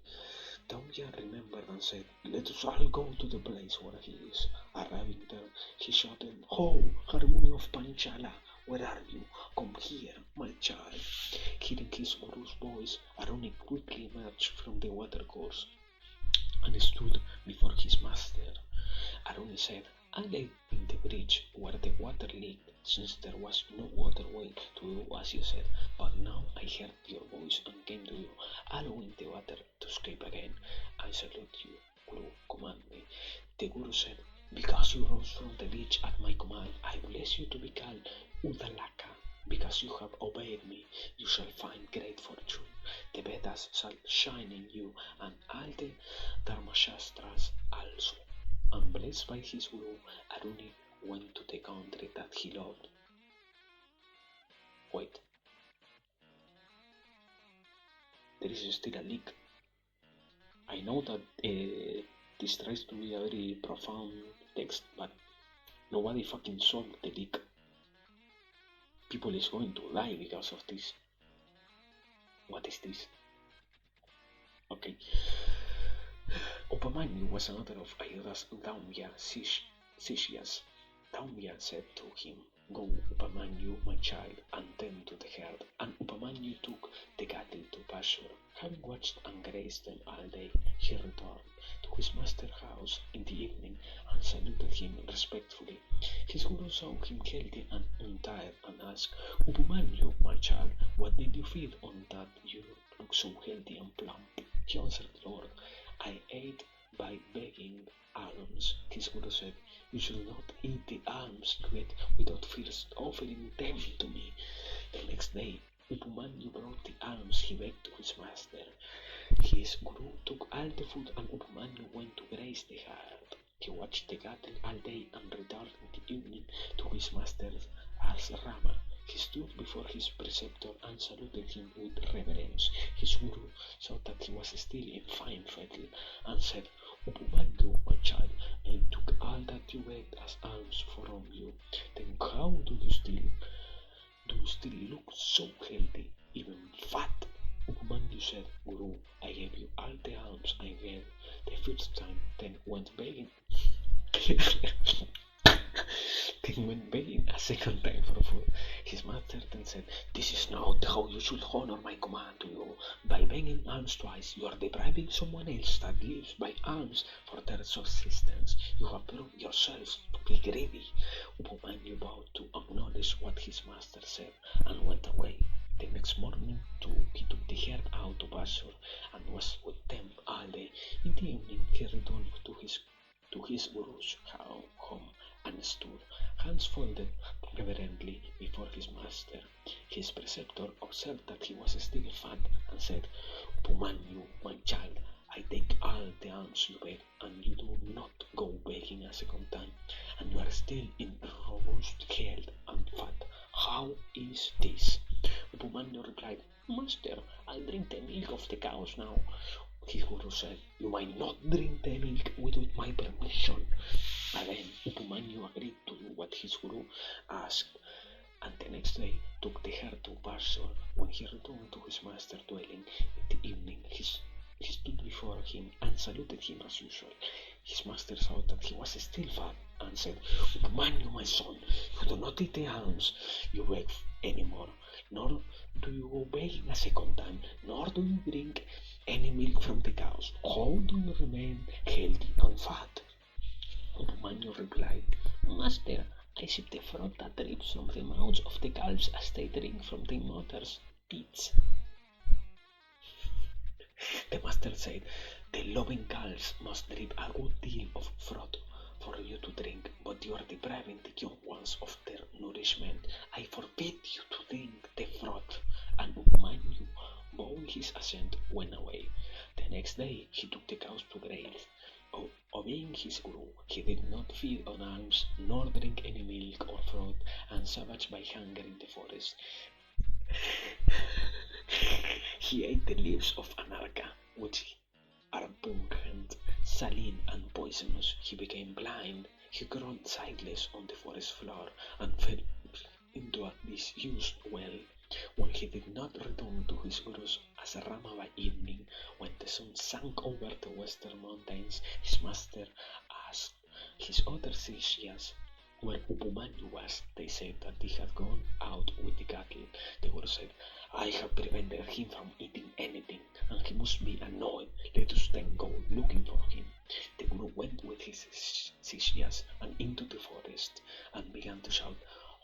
Jaumya remembered and said, let us all go to the place where he is. Arriving there, he shouted, ho, Aruni of Panchala, where are you? Come here, my child. Hearing his Guru's voice, Aruni quickly emerged from the watercourse and stood before his master. Aruni said, I lay in the bridge where the water leaked, since there was no waterway to do as you said, but now I heard your voice and came to you, allowing the water to escape again. I salute you, Guru, command me. The Guru said, because you rose from the beach at my command, I bless you to be called Udalaka. Because you have obeyed me, you shall find great fortune. The Vedas shall shine in you, and all the Dharmashastras also. And blessed by his Guru, Aruni went to the country that he loved. Wait. There is still a leak. I know that this tries to be a very profound text, but nobody fucking solved the leak. People is going to die because of this. What is this? Okay. Upamanyu was another of Ayodha's Jaumya Sishyas. Jaumya said to him, go, Upamanyu, my child, and tend to the herd. And Upamanyu took the cattle to pasture. Having watched and grazed them all day, he returned to his master's house in the evening and saluted him respectfully. His guru saw him healthy and untired and asked, Upamanyu, my child, what did you feed on that you look so healthy and plump? He answered, Lord, I ate by begging alms. His guru said, you should not eat the alms you get without first offering them to me. The next day, Upamanyu brought the alms he begged to his master. His guru took all the food and Upamanyu went to graze the herd. He watched the cattle all day and returned in the evening to his master's asrama. He stood before his preceptor and saluted him with reverence. His guru saw that he was still in fine fettle and said, Upamanyu, my child, I took all that you begged as alms from you. Then how do you still look so healthy, even fat? Upamanyu said, Guru, I gave you all the alms I gave the first time, then went begging a second time for food. His master then said, this is not how you should honor my command to you. By begging alms twice, you are depriving someone else that lives by alms for their subsistence. You have proved yourselves to be greedy. Upamanyu bowed to acknowledge what his master said and went away. The next morning, too, he took the herd out to pasture and was with them all day. In the evening, he returned to his guru's home and stood, hands folded reverently before his master. His preceptor observed that he was still fat and said, Upamanyu, my child, I take all the alms you beg, and you do not go begging a second time, and you are still in robust health and fat. How is this? Upumanyu replied, Master, I'll drink the milk of the cows now. His guru said, You might not drink the milk without my permission. Again, Upumanyu agreed to do what his guru asked, and the next day took the herd to pasture. When he returned to his master's dwelling in the evening, he stood before him and saluted him as usual. His master saw that he was still fat and said, Upumanyu, my son, you do not eat the alms you beg anymore, nor do you go begging a second time, nor do you drink any milk from the cows. How do you remain healthy and fat? Upumanyu replied, Master, I sip the froth that drips from the mouths of the calves as they drink from their mother's teats. The master said, The loving calves must drip a good deal of froth for you to drink, but you are depriving the young ones of their nourishment. I forbid you to drink the froth. And Upumanyu, bowing his assent, went away. The next day he took the cows to graze. Obeying his guru, he did not feed on alms, nor drink any milk or froth, and savage by hunger in the forest. He ate the leaves of anarca, which are pungent, saline, and poisonous. He became blind. He crawled sightless on the forest floor and fell into a disused well. When he did not return to his guru's asrama by evening, when the sun sank over the western mountains, his master asked his other sishyas where Upumanyu was. They said that he had gone out with the cattle. The guru said, I have prevented him from eating anything, and he must be annoyed. Let us then go looking for him. The guru went with his sishyas and into the forest and began to shout,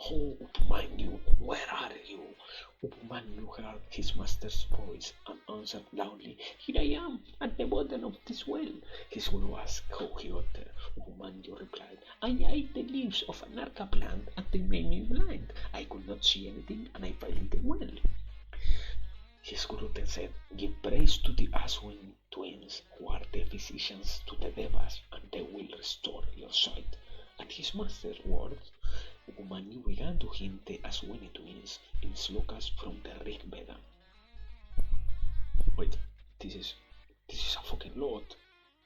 Oh, Upumanyu, where are you? Upumanyu heard his master's voice and answered loudly, Here I am, at the bottom of this well. His guru asked how he got there. Upumanyu replied, I ate the leaves of an arca plant and they made me blind. I could not see anything and I fell in the well. His guru then said, Give praise to the Aswin twins, who are the physicians to the Devas, and they will restore your sight. At his master's words, Upumanyu began to hint the Aswini twins in slokas from the Rig Veda. Wait, this is a fucking lot.